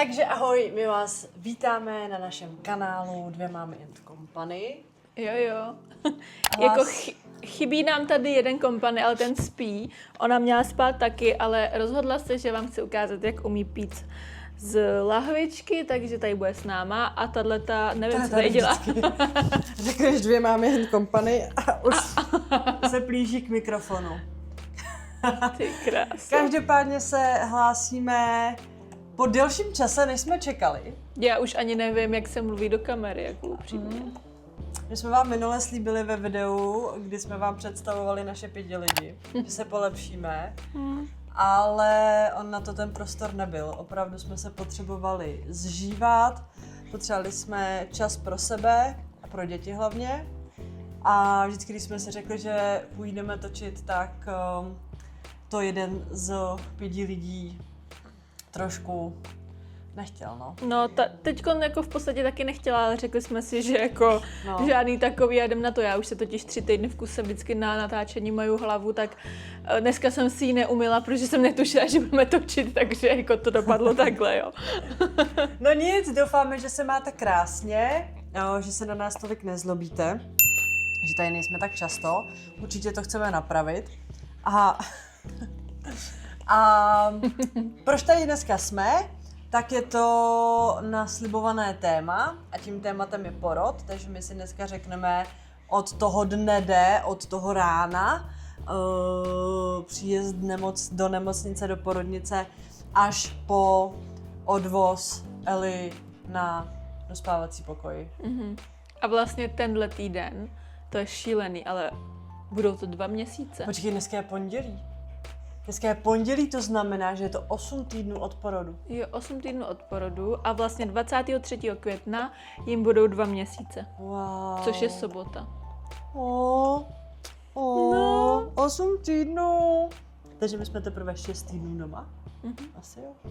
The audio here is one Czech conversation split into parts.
Takže ahoj, my vás vítáme na našem kanálu Dvě mámy and company. Jo. Jako chybí nám tady jeden kompany, ale ten spí. Ona měla spát taky, ale rozhodla se, že vám chci ukázat, jak umí pít z lahvičky, takže tady bude s náma a tahleta, nevím, co tady dělá. Řekneš Dvě mámy and company a už se plíží k mikrofonu. Ty krása. Každopádně se hlásíme po delším čase, než jsme čekali. Já už ani nevím, jak se mluví do kamery, jako upřímně. My jsme vám minule slíbili ve videu, kdy jsme vám představovali naše 5 lidi, že se polepšíme, ale on na to ten prostor nebyl. Opravdu jsme se potřebovali zžívat, potřebovali jsme čas pro sebe a pro děti hlavně. A vždycky, když jsme si řekli, že půjdeme točit, tak to jeden z 5 lidí trošku nechtěl, no. No, teďko jako v podstatě taky nechtěla, ale řekli jsme si, že jako žádný takový a jdem na to. Já už se totiž 3 týdny v kuse vždycky na natáčení maju hlavu, tak dneska jsem si ji neumyla, protože jsem netušila, že budeme točit, takže jako to dopadlo takhle, jo. No nic, doufáme, že se máte krásně, že se na nás tolik nezlobíte, že tady nejsme tak často, určitě to chceme napravit. A proč tady dneska jsme? Tak je to naslibované téma a tím tématem je porod, takže my si dneska řekneme od toho dne D, od toho rána, příjezd do nemocnice, do porodnice, až po odvoz Eli na dospávací pokoj. A vlastně tenhle týden, to je šílený, ale budou to 2 měsíce. Počkej, dneska je pondělí. Dneska je pondělí, to znamená, že je to 8 týdnů od porodu. Jo, 8 týdnů od porodu a vlastně 23. května jim budou 2 měsíce. Wow. Což je sobota. No. 8 týdnů. Takže my jsme teprve 6 týdnů doma. Asi jo.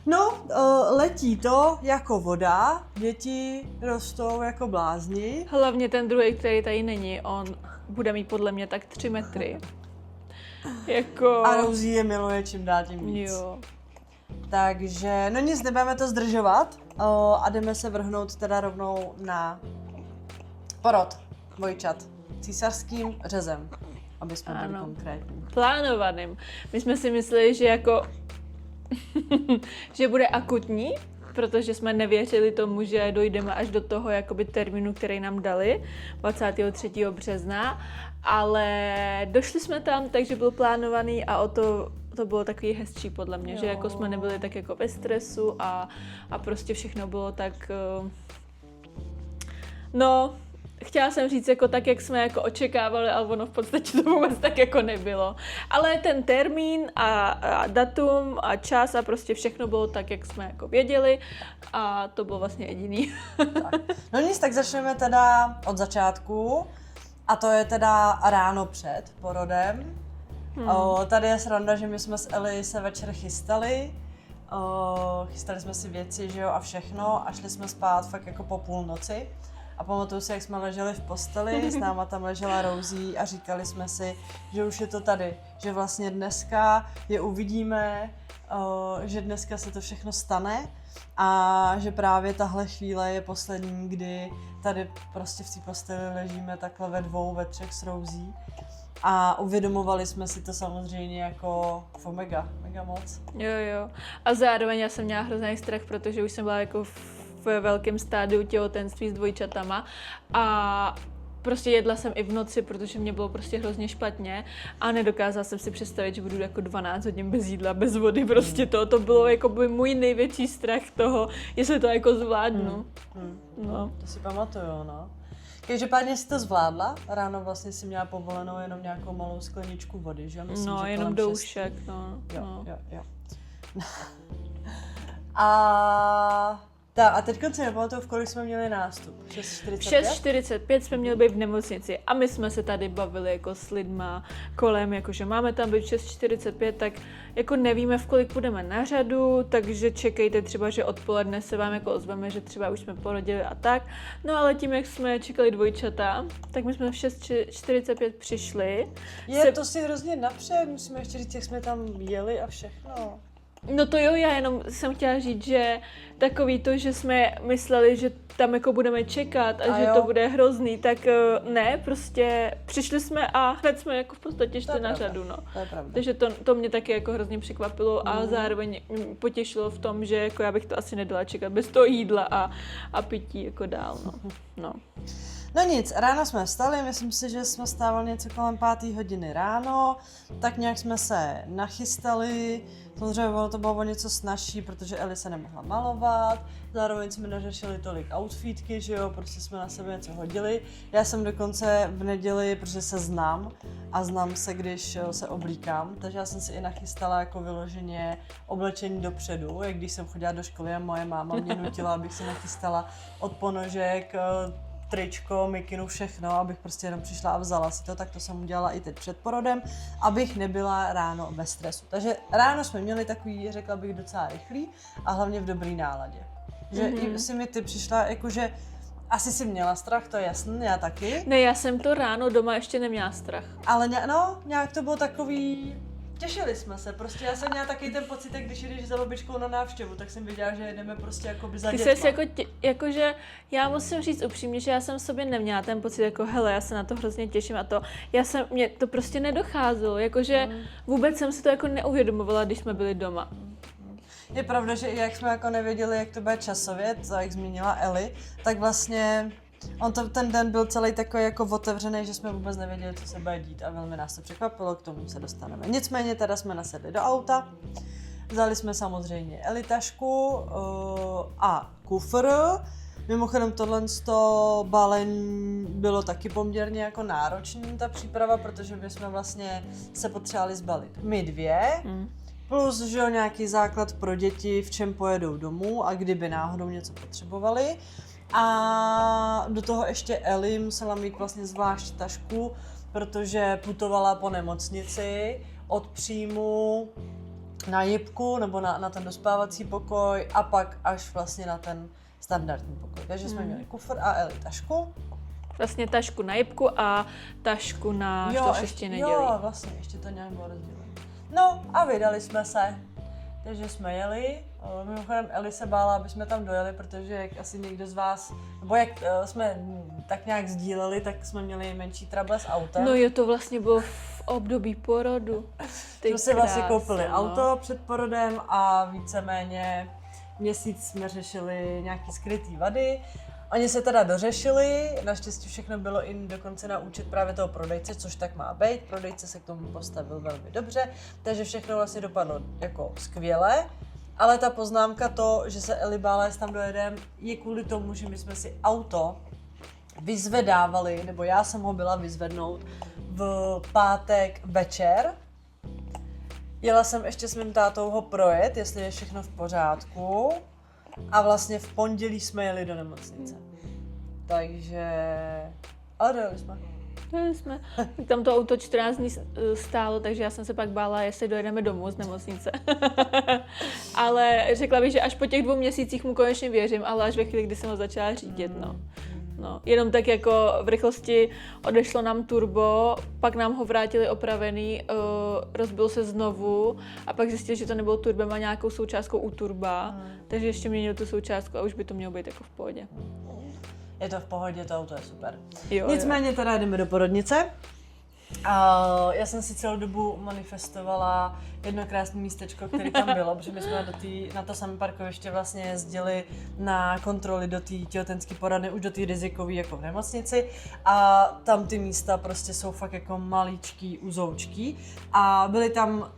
No, letí to jako voda, děti rostou jako blázni. Hlavně ten druhý, který tady není, on bude mít podle mě tak 3 metry. Jako... A Rosie je miluje čím dál tím víc. Jo. Takže, no nic, nebudeme to zdržovat a jdeme se vrhnout teda rovnou na porod dvojčat císařským řezem, aby jsme byli konkrétní. Plánovaným. My jsme si mysleli, že jako že bude akutní, protože jsme nevěřili tomu, že dojdeme až do toho jakoby termínu, který nám dali, 23. března, ale došli jsme tam, takže byl plánovaný a to bylo takový hezčí podle mě, že jako jsme nebyli tak jako ve stresu a prostě všechno bylo tak, no, chtěla jsem říct jako tak, jak jsme jako očekávali, ale ono v podstatě to vůbec tak jako nebylo. Ale ten termín a datum a čas a prostě všechno bylo tak, jak jsme jako věděli a to bylo vlastně jediný. Tak. No nic, tak začneme teda od začátku a to je teda ráno před porodem. Tady je sranda, že my jsme s Eli se večer chystali. Chystali jsme si věci, že jo, a všechno a šli jsme spát fakt jako po půlnoci. A pamatuju si, jak jsme leželi v posteli, s náma tam ležela Rosie a říkali jsme si, že už je to tady, že vlastně dneska je uvidíme, že dneska se to všechno stane a že právě tahle chvíle je poslední, kdy tady prostě v té posteli ležíme takhle ve 2, ve 3 s Rosie. A uvědomovali jsme si to samozřejmě jako mega moc. Jo. A zároveň já jsem měla hrozný strach, protože už jsem byla jako v velkém stádiu těhotenství s dvojčatama a prostě jedla jsem i v noci, protože mě bylo prostě hrozně špatně a nedokázala jsem si představit, že budu jako 12 hodin bez jídla, bez vody, prostě to bylo jako by můj největší strach toho, jestli to jako zvládnu. No. To si pamatuju, no. Každopádně si to zvládla, ráno vlastně si měla povolenou jenom nějakou malou skleničku vody, že? Myslím, no, že jenom doušek, no. Jo. A teď si nepamatuju, v kolik jsme měli nástup? 6:45? 6:45 jsme měli být v nemocnici a my jsme se tady bavili jako s lidma kolem, jakože máme tam být 6:45, tak jako nevíme, v kolik půjdeme na řadu, takže čekejte třeba, že odpoledne se vám jako ozveme, že třeba už jsme porodili a tak. No ale tím, jak jsme čekali dvojčata, tak my jsme v 6:45 přišli. To si hrozně napřed, musíme ještě říct, jak jsme tam jeli a všechno. No to jo, já jenom jsem chtěla říct, že takový to, že jsme mysleli, že tam jako budeme čekat a že jo. to bude hrozný, tak ne, prostě přišli jsme a hned jsme jako v podstatě šli na řadu, no. To je pravda. Takže to mě taky jako hrozně překvapilo a zároveň mě potěšilo v tom, že jako já bych to asi nedala čekat bez toho jídla a pití jako dál, no. No nic, ráno jsme vstali, myslím si, že jsme stávali něco kolem 5. hodiny ráno, tak nějak jsme se nachystali, samozřejmě to bylo o něco snazší, protože Eli se nemohla malovat, zároveň jsme neřešili tolik outfitky, že jo, prostě jsme na sebe něco hodili. Já jsem dokonce v neděli, protože se znám a znám se, když se oblíkám, takže já jsem si i nachystala jako vyloženě oblečení dopředu, jak když jsem chodila do školy a moje máma mě nutila, abych si nachystala od ponožek, tričko, mikinu, všechno, abych prostě jenom přišla a vzala si to, tak to jsem udělala i teď před porodem, abych nebyla ráno ve stresu. Takže ráno jsme měli takový, řekla bych, docela rychlý a hlavně v dobrý náladě. Že i si mi ty přišla, jakože asi si měla strach, to je jasný, já taky. Ne, já jsem to ráno doma ještě neměla strach. Ale nějak to bylo takový, těšili jsme se, prostě já jsem měla taky ten pocit, jak když jdeš za babičkou na návštěvu, tak jsem věděla, že jdeme prostě jakoby za Ty dětma. jsi jakože, já musím říct upřímně, že já jsem v sobě neměla ten pocit jako hele, já se na to hrozně těším a to, mě to prostě nedocházelo, jakože vůbec jsem si to jako neuvědomovala, když jsme byli doma. Je pravda, že i jak jsme jako nevěděli, jak to bude časově, to jak zmínila Eli, tak vlastně ten den byl celý takový jako otevřený, že jsme vůbec nevěděli, co se bude dít a velmi nás to překvapilo, k tomu se dostaneme. Nicméně teda jsme nasedli do auta, vzali jsme samozřejmě Eli tašku a kufr. Mimochodem tohle balení bylo taky poměrně jako náročný, ta příprava, protože my jsme vlastně se potřebovali zbalit my dvě, plus že jo, nějaký základ pro děti, v čem pojedou domů a kdyby náhodou něco potřebovali. A do toho ještě Eli musela mít vlastně zvlášť tašku, protože putovala po nemocnici od příjmu na jipku nebo na ten dospávací pokoj a pak až vlastně na ten standardní pokoj. Takže jsme měli kufr a Eli tašku. Vlastně tašku na jipku a tašku na ještě neděli. Jo, vlastně ještě to nějak bylo rozdělené. No a vydali jsme se. Takže jsme jeli. Mimochodem Eli se bála, aby jsme tam dojeli, protože jak asi někdo z vás, nebo jak jsme tak nějak sdíleli, tak jsme měli menší trable s autem. No jo, to vlastně bylo v období porodu. Jsme si vlastně koupili auto před porodem a víceméně měsíc jsme řešili nějaký skrytý vady. Oni se teda dořešili, naštěstí všechno bylo i dokonce na účet právě toho prodejce, což tak má být. Prodejce se k tomu postavil velmi dobře, takže všechno vlastně dopadlo jako skvěle. Ale ta poznámka to, že se Eli bála, jestli tam dojedeme, je kvůli tomu, že my jsme si auto vyzvedávali, nebo já jsem ho byla vyzvednout v pátek večer. Jela jsem ještě s mým tátou ho projet, jestli je všechno v pořádku. A vlastně v pondělí jsme jeli do nemocnice. Takže... Ale dojeli jsme. Dojeli jsme. Tam to auto 14 dní stálo, takže já jsem se pak bála, jestli dojedeme domů z nemocnice. Ale řekla bych, že až po těch 2 měsících mu konečně věřím, ale až ve chvíli, kdy jsem ho začala řídit, no. Jenom tak jako v rychlosti odešlo nám turbo, pak nám ho vrátili opravený, rozbil se znovu a pak zjistil, že to nebylo turbem a nějakou součástkou u turba, takže ještě měnil tu součástku a už by to mělo být jako v pohodě. Je to v pohodě, to auto je super. Jo, Nicméně teda jdeme do porodnice. Já jsem si celou dobu manifestovala jedno krásné místečko, které tam bylo, protože my jsme na to samé parkoviště vlastně jezdili na kontroly do té těhotenské poradny, už do té rizikové jako v nemocnici a tam ty místa prostě jsou fakt jako maličký, uzoučký a byly tam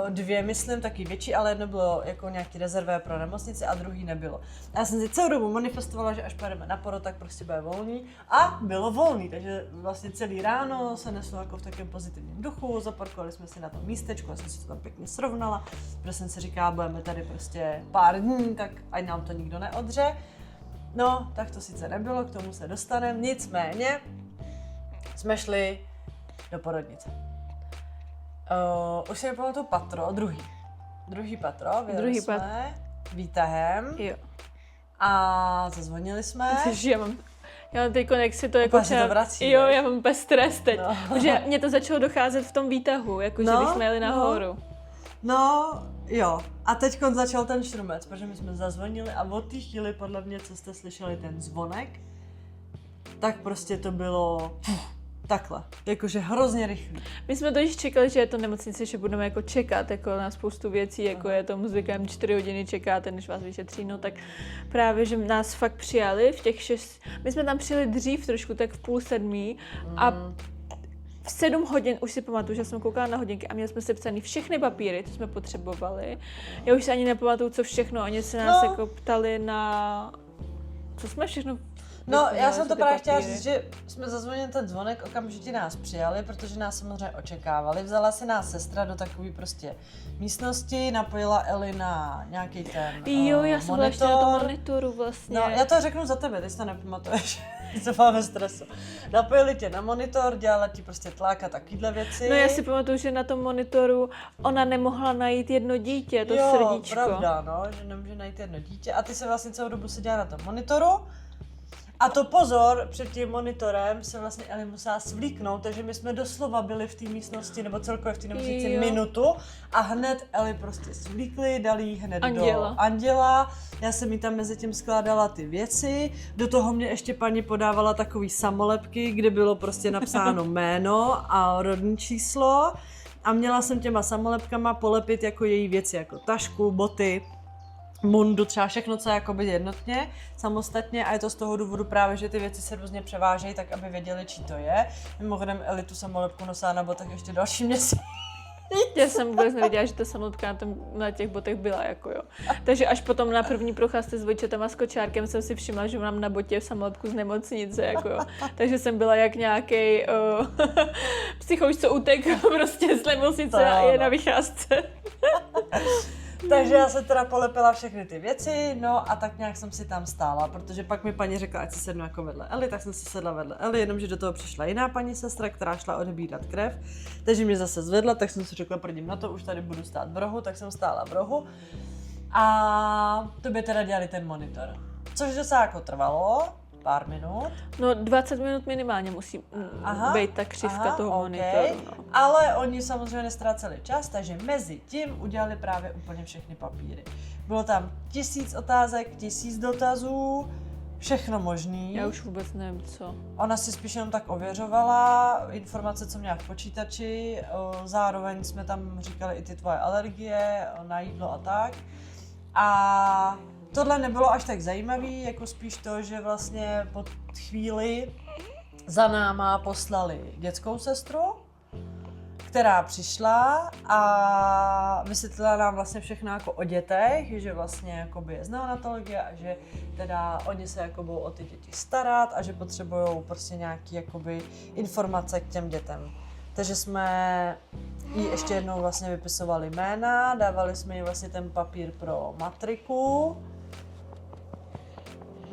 2, myslím, taky větší, ale jedno bylo jako nějaký rezervé pro nemocnici a druhý nebylo. A já jsem si celou dobu manifestovala, že až pojedeme na porod, tak prostě bude volný a bylo volný, takže vlastně celý ráno se neslo jako v takém pozitivním duchu, zaparkovali jsme si na tom místečku, já jsem si to tam pěkně srovnala, protože jsem si říkala, budeme tady prostě pár dní, tak ať nám to nikdo neodře. No, tak to sice nebylo, k tomu se dostaneme, nicméně jsme šli do porodnice. Už si nepamatuju patro, druhý patro, vyjeli jsme výtahem a zazvonili jsme. Já mám teď konexi to jako třeba... to vrací, jo, já mám úplně stres teď, protože mě to začalo docházet v tom výtahu, jakože když jsme jeli nahoru. No, Jo, a teď začal ten šrumec, protože my jsme zazvonili a od té chvíli, podle mě, co jste slyšeli ten zvonek, tak prostě to bylo takhle, jakože hrozně rychlý. My jsme totiž čekali, že je to nemocnice, že budeme jako čekat jako na spoustu věcí, jako je tomu zvykem 4 hodiny čekáte, než vás vyšetří, no tak právě, že nás fakt přijali v těch 6, my jsme tam přijeli dřív trošku, tak v 6:30 a v 7 hodin, už si pamatuju, že jsem koukala na hodinky a měli jsme sepsaný všechny papíry, co jsme potřebovali. Já už si ani nepamatuju, co všechno, oni se nás jako ptali na, co jsme všechno. No, já jsem to právě chtěla říct, že jsme zazvonili ten zvonek, okamžitě nás přijali, protože nás samozřejmě očekávali. Vzala si nás sestra do takové prostě místnosti, napojila Eli na nějaký ten Jo, já jsem byla ještě na tom monitoru vlastně. No, já to řeknu za tebe, ty si to nepamatuješ, co máme stresu. Napojili tě na monitor, dělala ti prostě tlak a takovýhle věci. No já si pamatuju, že na tom monitoru ona nemohla najít jedno dítě, to srdíčko. Jo, pravda, no, že nemůže najít jedno dítě a ty se vlastně celou dobu seděla na tom monitoru. A to pozor, před tím monitorem se vlastně Eli musela svlíknout, takže my jsme doslova byli v té místnosti, nebo celkově v té nemocnici minutu a hned Eli prostě svlíkli, dali jí hned do anděla. Já jsem jí tam mezi tím skládala ty věci, do toho mě ještě paní podávala takový samolepky, kde bylo prostě napsáno jméno a rodní číslo a měla jsem těma samolepkama polepit jako její věci, jako tašku, boty, mundu, třeba všechno, co je jakoby jednotně, samostatně a je to z toho důvodu právě, že ty věci se různě převážejí, tak aby věděli, čí to je. Mimochodem Eli tu samolepku nosila na botech ještě další měsíc. Já jsem vůbec nevěděla, že ta samolepka na těch botech byla, jako jo. Takže až potom na první procházce s Vojčetem a s kočárkem jsem si všimla, že mám na botě samolepku z nemocnice, jako jo. Takže jsem byla jak nějaký psychouš, co utek prostě z nemocnice a je na vycházce. Takže já se teda polepila všechny ty věci, no a tak nějak jsem si tam stála, protože pak mi paní řekla, ať si sednu jako vedle Eli, tak jsem si sedla vedle Eli, jenomže do toho přišla jiná paní sestra, která šla odebírat krev, takže mě zase zvedla, tak jsem si řekla, prdím na to, už tady budu stát v rohu, tak jsem stála v rohu a to by teda dělali ten monitor, což docela jako trvalo, pár minut. No 20 minut minimálně musí být ta křivka toho monitoru. No. Ale oni samozřejmě nestráceli čas, takže mezi tím udělali právě úplně všechny papíry. Bylo tam 1000 otázek, 1000 dotazů, všechno možný. Já už vůbec nevím co. Ona si spíš jenom tak ověřovala informace, co měla v počítači, zároveň jsme tam říkali i ty tvoje alergie na jídlo a tak. A tohle nebylo až tak zajímavý, jako spíš to, že vlastně po chvíli za náma poslali dětskou sestru, která přišla a vysvětlila nám vlastně všechno jako o dětech, že vlastně jakoby je z neonatologie a že teda oni se jako budou o ty děti starat a že potřebujou prostě nějaký jakoby informace k těm dětem. Takže jsme jí ještě jednou vlastně vypisovali jména, dávali jsme jí vlastně ten papír pro matriku.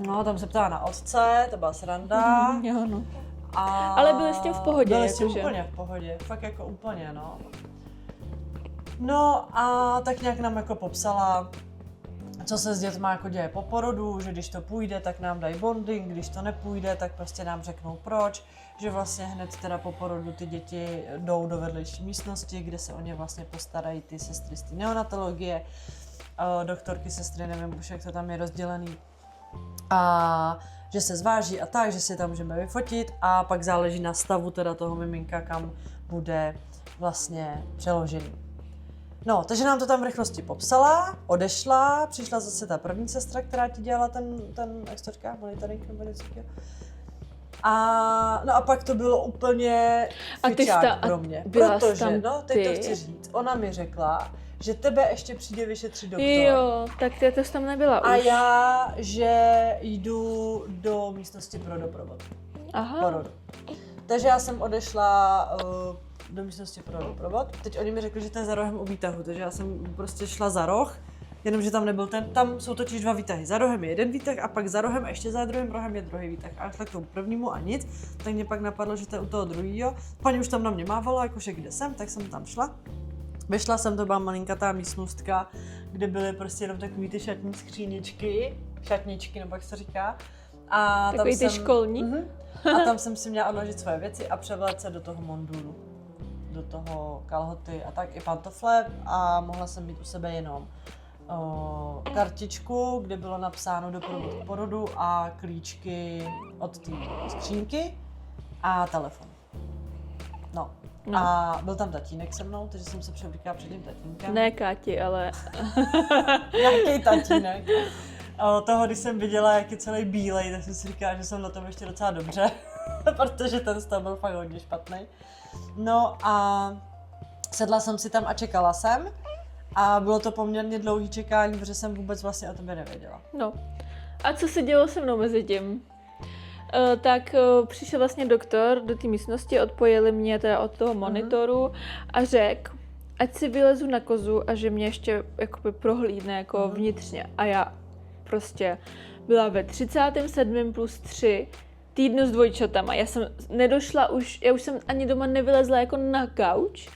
No, tam se ptala na otce, to byla sranda. Jo, no. Ale byli s tím v pohodě. Byli s tím úplně v pohodě, fakt jako úplně, no. No a tak nějak nám jako popsala, co se s dětma jako děje po porodu, že když to půjde, tak nám dají bonding, když to nepůjde, tak prostě nám řeknou proč, že vlastně hned teda po porodu ty děti jdou do vedlejší místnosti, kde se o ně vlastně postarají ty sestry z té neonatologie, doktorky, sestry, nevím už jak to tam je rozdělený. A že se zváží a tak, že si tam můžeme vyfotit a pak záleží na stavu teda toho miminka, kam bude vlastně přeložený. No, takže nám to tam v rychlosti popsala, odešla, přišla zase ta první sestra, která ti dělala ten jak se to říká, monitoring nebo něco takového. A pak to bylo úplně fičák pro mě, protože, no, teď to chci říct, ona mi řekla, že tebe ještě přijde vyšetřit doktor. Jo, tak to tam nebyla a už. já, že jdu do místnosti pro doprovod. Aha. Porodu. Takže já jsem odešla do místnosti pro doprovod. Teď oni mi řekli, že to je za rohem u výtahu, takže já jsem prostě šla za roh, jenomže tam nebyl tam jsou totiž 2 výtahy. Za rohem je jeden výtah a pak za rohem a ještě za druhým rohem je druhý výtah. A šla k tomu prvnímu a nic, tak mě pak napadlo, že to je u toho druhýho. Paní už tam na mě mávala, jakože kde jsem, tak jsem tam šla. Vyšla jsem, to byla malinkatá místnostka, kde byly prostě jenom takový ty šatní šatničky, nebo jak se říká. A takový tam ty školní? A tam jsem si měla odložit svoje věci a převléct se do toho mondulu. do toho kalhoty a tak i pantofle a mohla jsem mít u sebe jenom kartičku, kde bylo napsáno doprovod k porodu a klíčky od té skřínky a telefon. No. A byl tam tatínek se mnou, takže jsem se převlíkala před tím tatínkem. Ne Káti, ale... Nějaký tatínek. A toho, když jsem viděla, jak je celý bílej, tak jsem si říkala, že jsem na tom ještě docela dobře, protože ten stav byl fakt hodně špatný. No a sedla jsem si tam a čekala jsem. A bylo to poměrně dlouhý čekání, protože jsem vůbec vlastně o tobě nevěděla. No. A co se dělo se mnou mezi tím? Přišel vlastně doktor do té místnosti, odpojili mě teda od toho monitoru a řekl, ať si vylezu na kozu a že mě ještě jakoby prohlídne jako vnitřně. A já prostě byla ve 37. plus 3 týdnu s dvojčatama. Já jsem nedošla já už jsem ani doma nevylezla jako na gauč.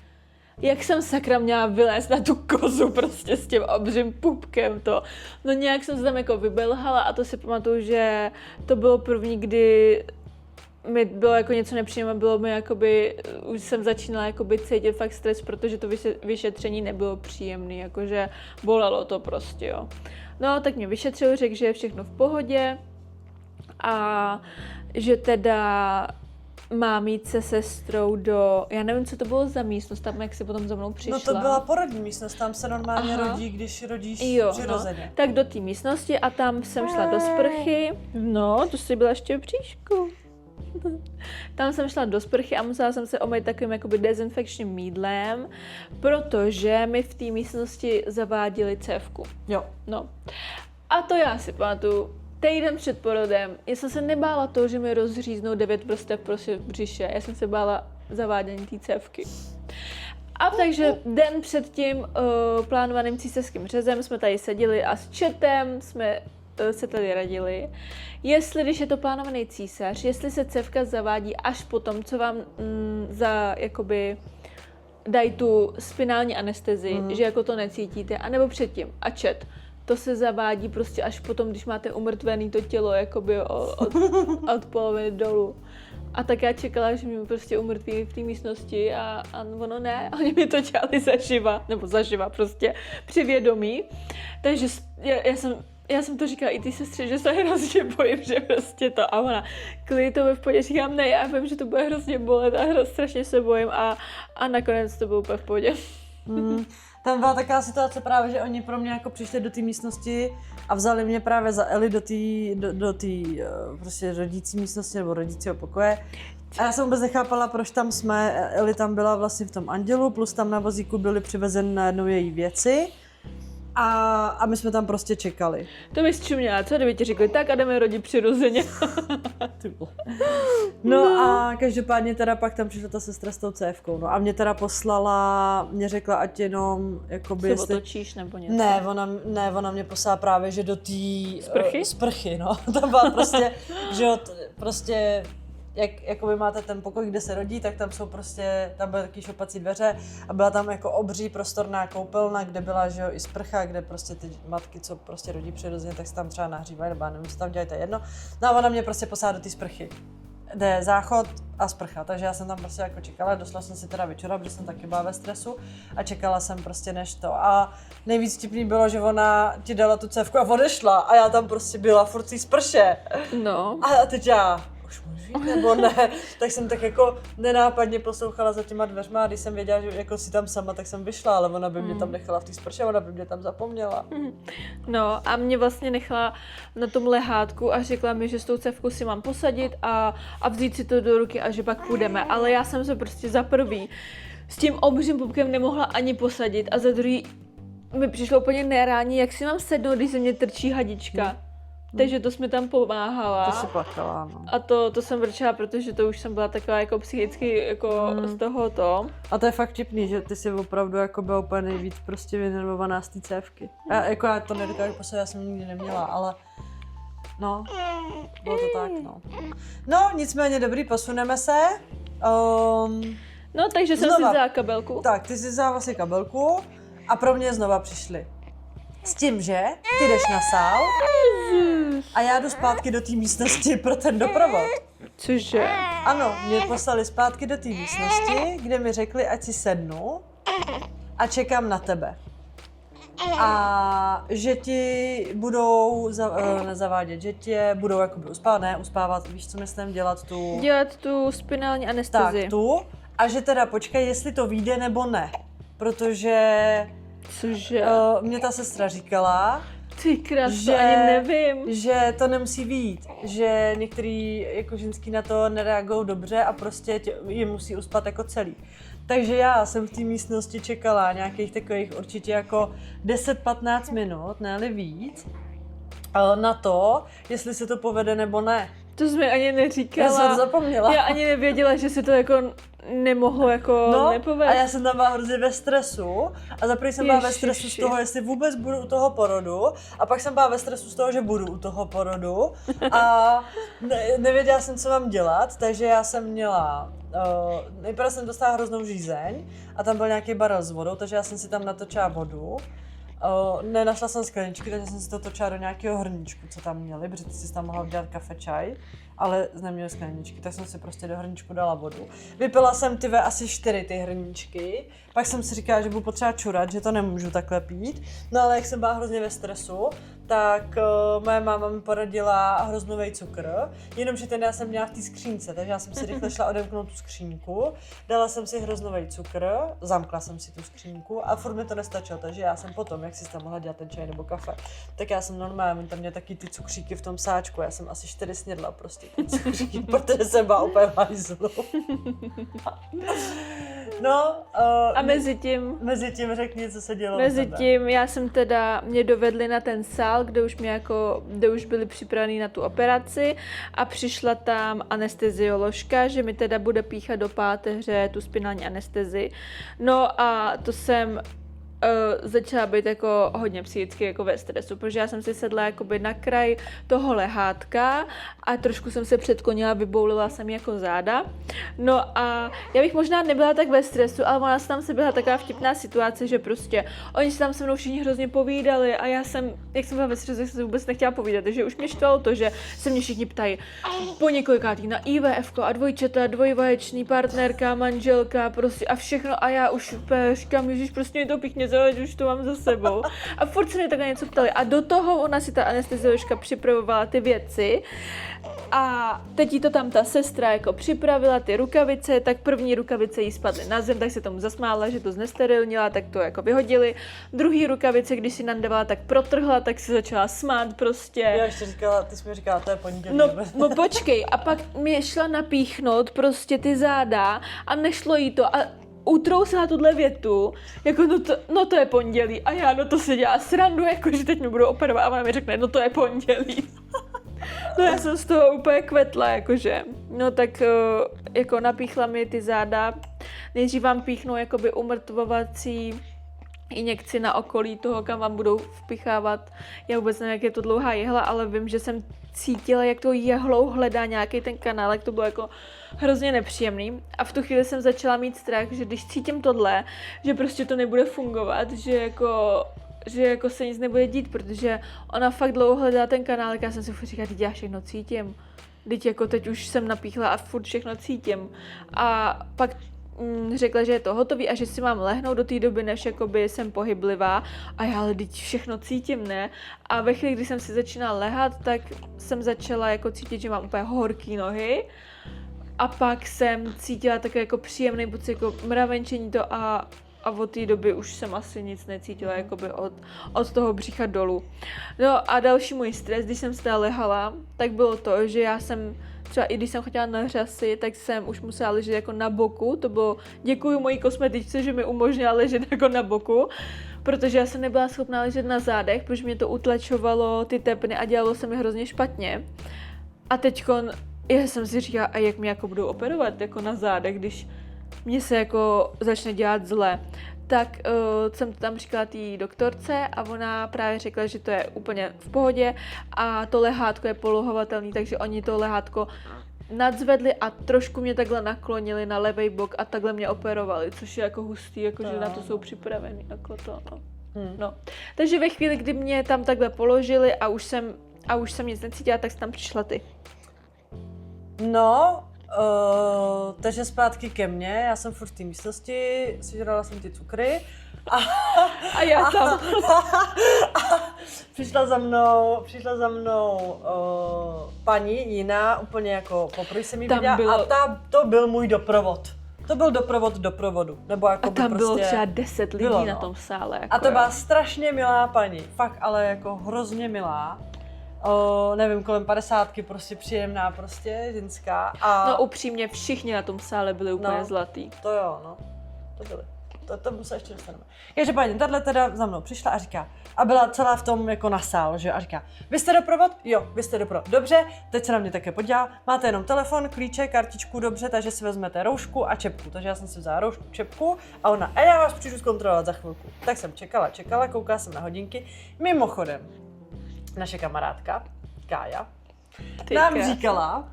Jak jsem sakra měla vylézt na tu kozu prostě s tím obřím pupkem to. No nějak jsem se tam jako vybelhala a to si pamatuju, že to bylo první, kdy mi bylo jako něco nepříjemné, bylo mi jakoby, už jsem začínala jakoby cítit fakt stres, protože to vyšetření nebylo příjemné, jakože bolelo to prostě, jo. No tak mě vyšetřil, řekl, že je všechno v pohodě a že teda mám jít se sestrou do, já nevím, co to bylo za místnost, tam jak si potom za mnou přišla. No to byla porodní místnost, tam se normálně rodí, když rodíš přirozeně. No, tak do té místnosti a tam jsem šla do sprchy, no, to jsi byla ještě v bříšku. Tam jsem šla do sprchy a musela jsem se omýt takovým jakoby dezinfekčním mýdlem, protože mi v té místnosti zaváděli cévku. Jo. No. A to já si pamatuju. Týden před porodem, já jsem se nebála toho, že mi rozříznou 9 vrstev prostě v břiše, já jsem se bála zavádění té cévky. A takže den před tím plánovaným císařským řezem jsme tady seděli a s Četem jsme se tady radili, jestli, když je to plánovaný císař, jestli se cévka zavádí až potom, co vám dají tu spinální anestezi, že jako to necítíte, anebo předtím. A Čet, to se zavádí prostě až potom, když máte umrtvený to tělo jakoby od poloviny dolů. A tak já čekala, že mě prostě umrtví v té místnosti a ono ne, oni mi to dělali zaživa prostě při vědomí. Takže já jsem to říkala i ty sestře, že se hrozně bojím, že prostě to a ona klid, to v pohodě, říkám ne, já vím, že to bude hrozně bolet a strašně se bojím a nakonec to bylo úplně v pohodě. Tam byla taková situace právě, že oni pro mě jako přišli do té místnosti a vzali mě právě za Eli do té prostě rodící místnosti nebo rodícího pokoje. A já jsem vůbec nechápala, proč tam jsme. Eli tam byla vlastně v tom andělu, plus tam na vozíku byly přivezeny najednou její věci. A my jsme tam prostě čekali. To bys čuměla, co kdyby ti řekli, tak a jdeme rodit přirozeně. No a každopádně teda pak tam přišla ta sestra s tou cévkou, no a mě teda mě řekla, ať jenom jakoby... Se otočíš nebo něco? Ne, ona mě poslala právě, že do té... Sprchy? Sprchy, no. Tam byla prostě, že jo, prostě... Jak vy máte ten pokoj, kde se rodí, tak tam jsou prostě, tam byly taky šopací dveře a byla tam jako obří prostorná koupelna, kde byla, že jo, i sprcha, kde prostě ty matky, co prostě rodí přirozeně, tak se tam třeba nahřívají, nebo nevím, co tam dělají, to je jedno. No a ona mě prostě poslala do té sprchy, kde je záchod a sprcha, takže já jsem tam prostě jako čekala, došla jsem si teda večera, protože jsem taky byla ve stresu a čekala jsem prostě než to. A nejvíc vtipný bylo, že ona ti dala tu cévku a odešla a já tam prostě byla furt v té sprše. No. A teď já, už můžu jít, nebo ne, tak jsem tak jako nenápadně poslouchala za těma dveřma a když jsem věděla, že jako si tam sama, tak jsem vyšla, ale ona by mě tam nechala v té sprše, ona by mě tam zapomněla. No a mě vlastně nechala na tom lehátku a řekla mi, že s tou cévkou si mám posadit a vzít si to do ruky a že pak půjdeme, ale já jsem se prostě za prvý s tím obřím pupkem nemohla ani posadit a za druhý mi přišlo úplně nerání, jak si mám sednout, když se mě trčí hadička. Takže to jsme tam pomáhala. To si plakala, no. A to jsem vrčela, protože to už jsem byla taková jako psychicky jako z tohoto. A to je fakt vtipný, že ty jsi opravdu jako byla úplně nejvíc prostě vynervovaná z té cévky. Já to nedokážu posledně, já jsem nikdy neměla, ale no, bylo to tak, no. No, nicméně dobrý, posuneme se. No, takže jsem si vzala kabelku. Tak, ty jsi vzala vlastně kabelku a pro mě znova přišli. S tím, že ty jdeš na sál a já jdu zpátky do té místnosti pro ten doprovod. Cože? Ano, mě poslali zpátky do té místnosti, kde mi řekli, ať si sednu a čekám na tebe. A že ti budou nezavádět, že tě budou jakoby uspávat, víš, co myslím, dělat tu spinální anestezi. Tak, tu. A že teda počkej, jestli to vyjde nebo ne. Protože Cože? Mě ta sestra říkala, Ty krás, to ani nevím. že to nemusí vyjít, že některý jako ženský na to nereagují dobře a prostě je musí uspat jako celý. Takže já jsem v té místnosti čekala nějakých takových určitě jako 10-15 minut, ne-li víc, na to, jestli se to povede nebo ne. To jsi mi ani neříkala. Já jsem to zapomněla. Já ani nevěděla, že se to jako nemohlo jako nepovést. A já jsem tam byla hrozně ve stresu a zaprvé jsem byla ve stresu z toho, jestli vůbec budu u toho porodu a pak jsem byla ve stresu z toho, že budu u toho porodu a nevěděla jsem, co mám dělat, takže já jsem měla, nejprve jsem dostala hroznou žízeň a tam byl nějaký barel s vodou, takže já jsem si tam natočila vodu. Nenašla jsem skleničky, takže jsem si to točila do nějakého hrníčku, co tam měli, protože ty si tam mohla udělat kafe, čaj, ale neměli skleničky, tak jsem si prostě do hrníčku dala vodu. Vypila jsem asi 4 ty hrníčky, pak jsem si říkala, že budu potřeba čurat, že to nemůžu takhle pít, no ale jak jsem byla hrozně ve stresu, tak moje máma mi poradila hroznový cukr, jenomže ten já jsem měla v té skřínce, takže já jsem si rychle šla odemknout tu skřínku, dala jsem si hroznový cukr, zamkla jsem si tu skřínku a furt mi to nestačilo, takže já jsem potom, jak si tam mohla dělat ten čaj nebo kafe, tak já jsem normálně, tam měla taky ty cukříky v tom sáčku, já jsem asi 4 snědla prostě ty cukříky, protože jsem byla úplně v hajzlu. No, a mezi tím řekni, co se dělo. Mezitím já jsem teda, mě dovedli na ten sál, kde už byli připraveni na tu operaci a přišla tam anestezioložka, že mi teda bude píchat do páteře tu spinální anestezi. No a to jsem začala být jako hodně psychicky jako ve stresu, protože já jsem si sedla jakoby na kraj toho lehátka a trošku jsem se předkonila, vyboulila jsem jako záda. No a já bych možná nebyla tak ve stresu, ale ona tam se byla taková vtipná situace, že prostě oni si tam se mnou všichni hrozně povídali a já jsem, jak jsem byla ve stresu, jsem se vůbec nechtěla povídat, takže už mě štvalo to, že se mě všichni ptají po několikátý na IVF a dvojčata, dvojvaječný partnerka, manželka prostě a všechno a já už říkám, ježiš, prostě mě to pěkně už to mám za sebou. A furt se mě takhle něco ptali. A do toho ona si ta anestezioložka připravovala ty věci. A teď jí to tam ta sestra jako připravila ty rukavice, tak první rukavice jí spadly na zem, tak se tomu zasmála, že to znesterilnila, tak to jako vyhodili. Druhý rukavice, když si nandavala, tak protrhla, tak se začala smát prostě. Já ještě říkala, ty jsi mi říkala, to je pondělí. No počkej, a pak mi šla napíchnout prostě ty záda a nešlo jí to a utrousila tuhle větu, jako no to je pondělí a já to se dělá srandu, jako že teď mi budou operovat a ona mi řekne, no to je pondělí. No já jsem z toho úplně kvetla, jakože. No tak jako napíchla mi ty záda, nejdřív vám píchnou jakoby umrtvovací injekci na okolí toho, kam vám budou vpichávat. Já vůbec nevím, jak je to dlouhá jehla, ale vím, že jsem cítila, jak to jehlou hledá nějaký ten kanál, jak to bylo jako hrozně nepříjemný. A v tu chvíli jsem začala mít strach, že když cítím tohle, že prostě to nebude fungovat, že jako se nic nebude dít, protože ona fakt dlouho hledá ten kanál, já jsem si furt říkala, teď já všechno cítím. Teď už jsem napíchla a furt všechno cítím. A pak řekla, že je to hotový a že si mám lehnout do té doby, než jakoby jsem pohyblivá a já ale teď všechno cítím, ne? A ve chvíli, kdy jsem si začínala lehat, tak jsem začala jako cítit, že mám úplně horký nohy a pak jsem cítila takový jako příjemný pocit, jako mravenčení to a od té doby už jsem asi nic necítila jakoby od toho břicha dolů. No a další můj stres, když jsem se lehala, tak bylo to, že já jsem třeba i když jsem chodila na řasy, tak jsem už musela ležet jako na boku. To bylo děkuju mojí kosmetičce, že mi umožnila ležet jako na boku, protože já jsem nebyla schopná ležet na zádech, protože mě to utlačovalo ty tepny a dělalo se mi hrozně špatně. A teďkon já jsem si říkala, a jak mě jako budou operovat jako na zádech, když mě se jako začne dělat zle. Tak jsem to tam říkala té doktorce a ona právě řekla, že to je úplně v pohodě a to lehátko je polohovatelný, takže oni to lehátko nadzvedli a trošku mě takhle naklonili na levej bok a takhle mě operovali, což je jako hustý, jako že na to jsou připraveni, jako to, no. No. Takže ve chvíli, kdy mě tam takhle položili a už jsem nic necítila, tak jsi tam přišla ty. No, Takže zpátky ke mně, já jsem furt v té místnosti, sežrala jsem ty cukry A já tam. přišla za mnou paní jiná, úplně jako poprvé jsem jí Tam viděla bylo- to byl můj doprovod. To byl doprovod doprovodu, nebo jako A tam by bylo prostě... třeba 10 lidí bylo, na no. tom sále. Jako A to jo. byla strašně milá paní, fakt ale jako hrozně milá. Nevím, kolem 50, prostě příjemná prostě, ženská. A No upřímně, všichni na tom sále byli úplně No. zlatý. to jo, no, to byly. To se ještě dostaneme. Každopádně, tahle teda za mnou přišla a říká, a byla celá v tom jako nasál, že a říká, vy jste doprovod? Jo, vy jste doprovod. Dobře, teď se na mě také podívá, máte jenom telefon, klíče, kartičku, dobře, takže si vezmete roušku a čepku. Takže já jsem si vzala roušku, čepku a ona, a já vás přijdu zkontrolovat za chvilku. Tak jsem čekala, koukala jsem na hodinky. Mimochodem, naše kamarádka, Kája, Ty nám krásný. říkala,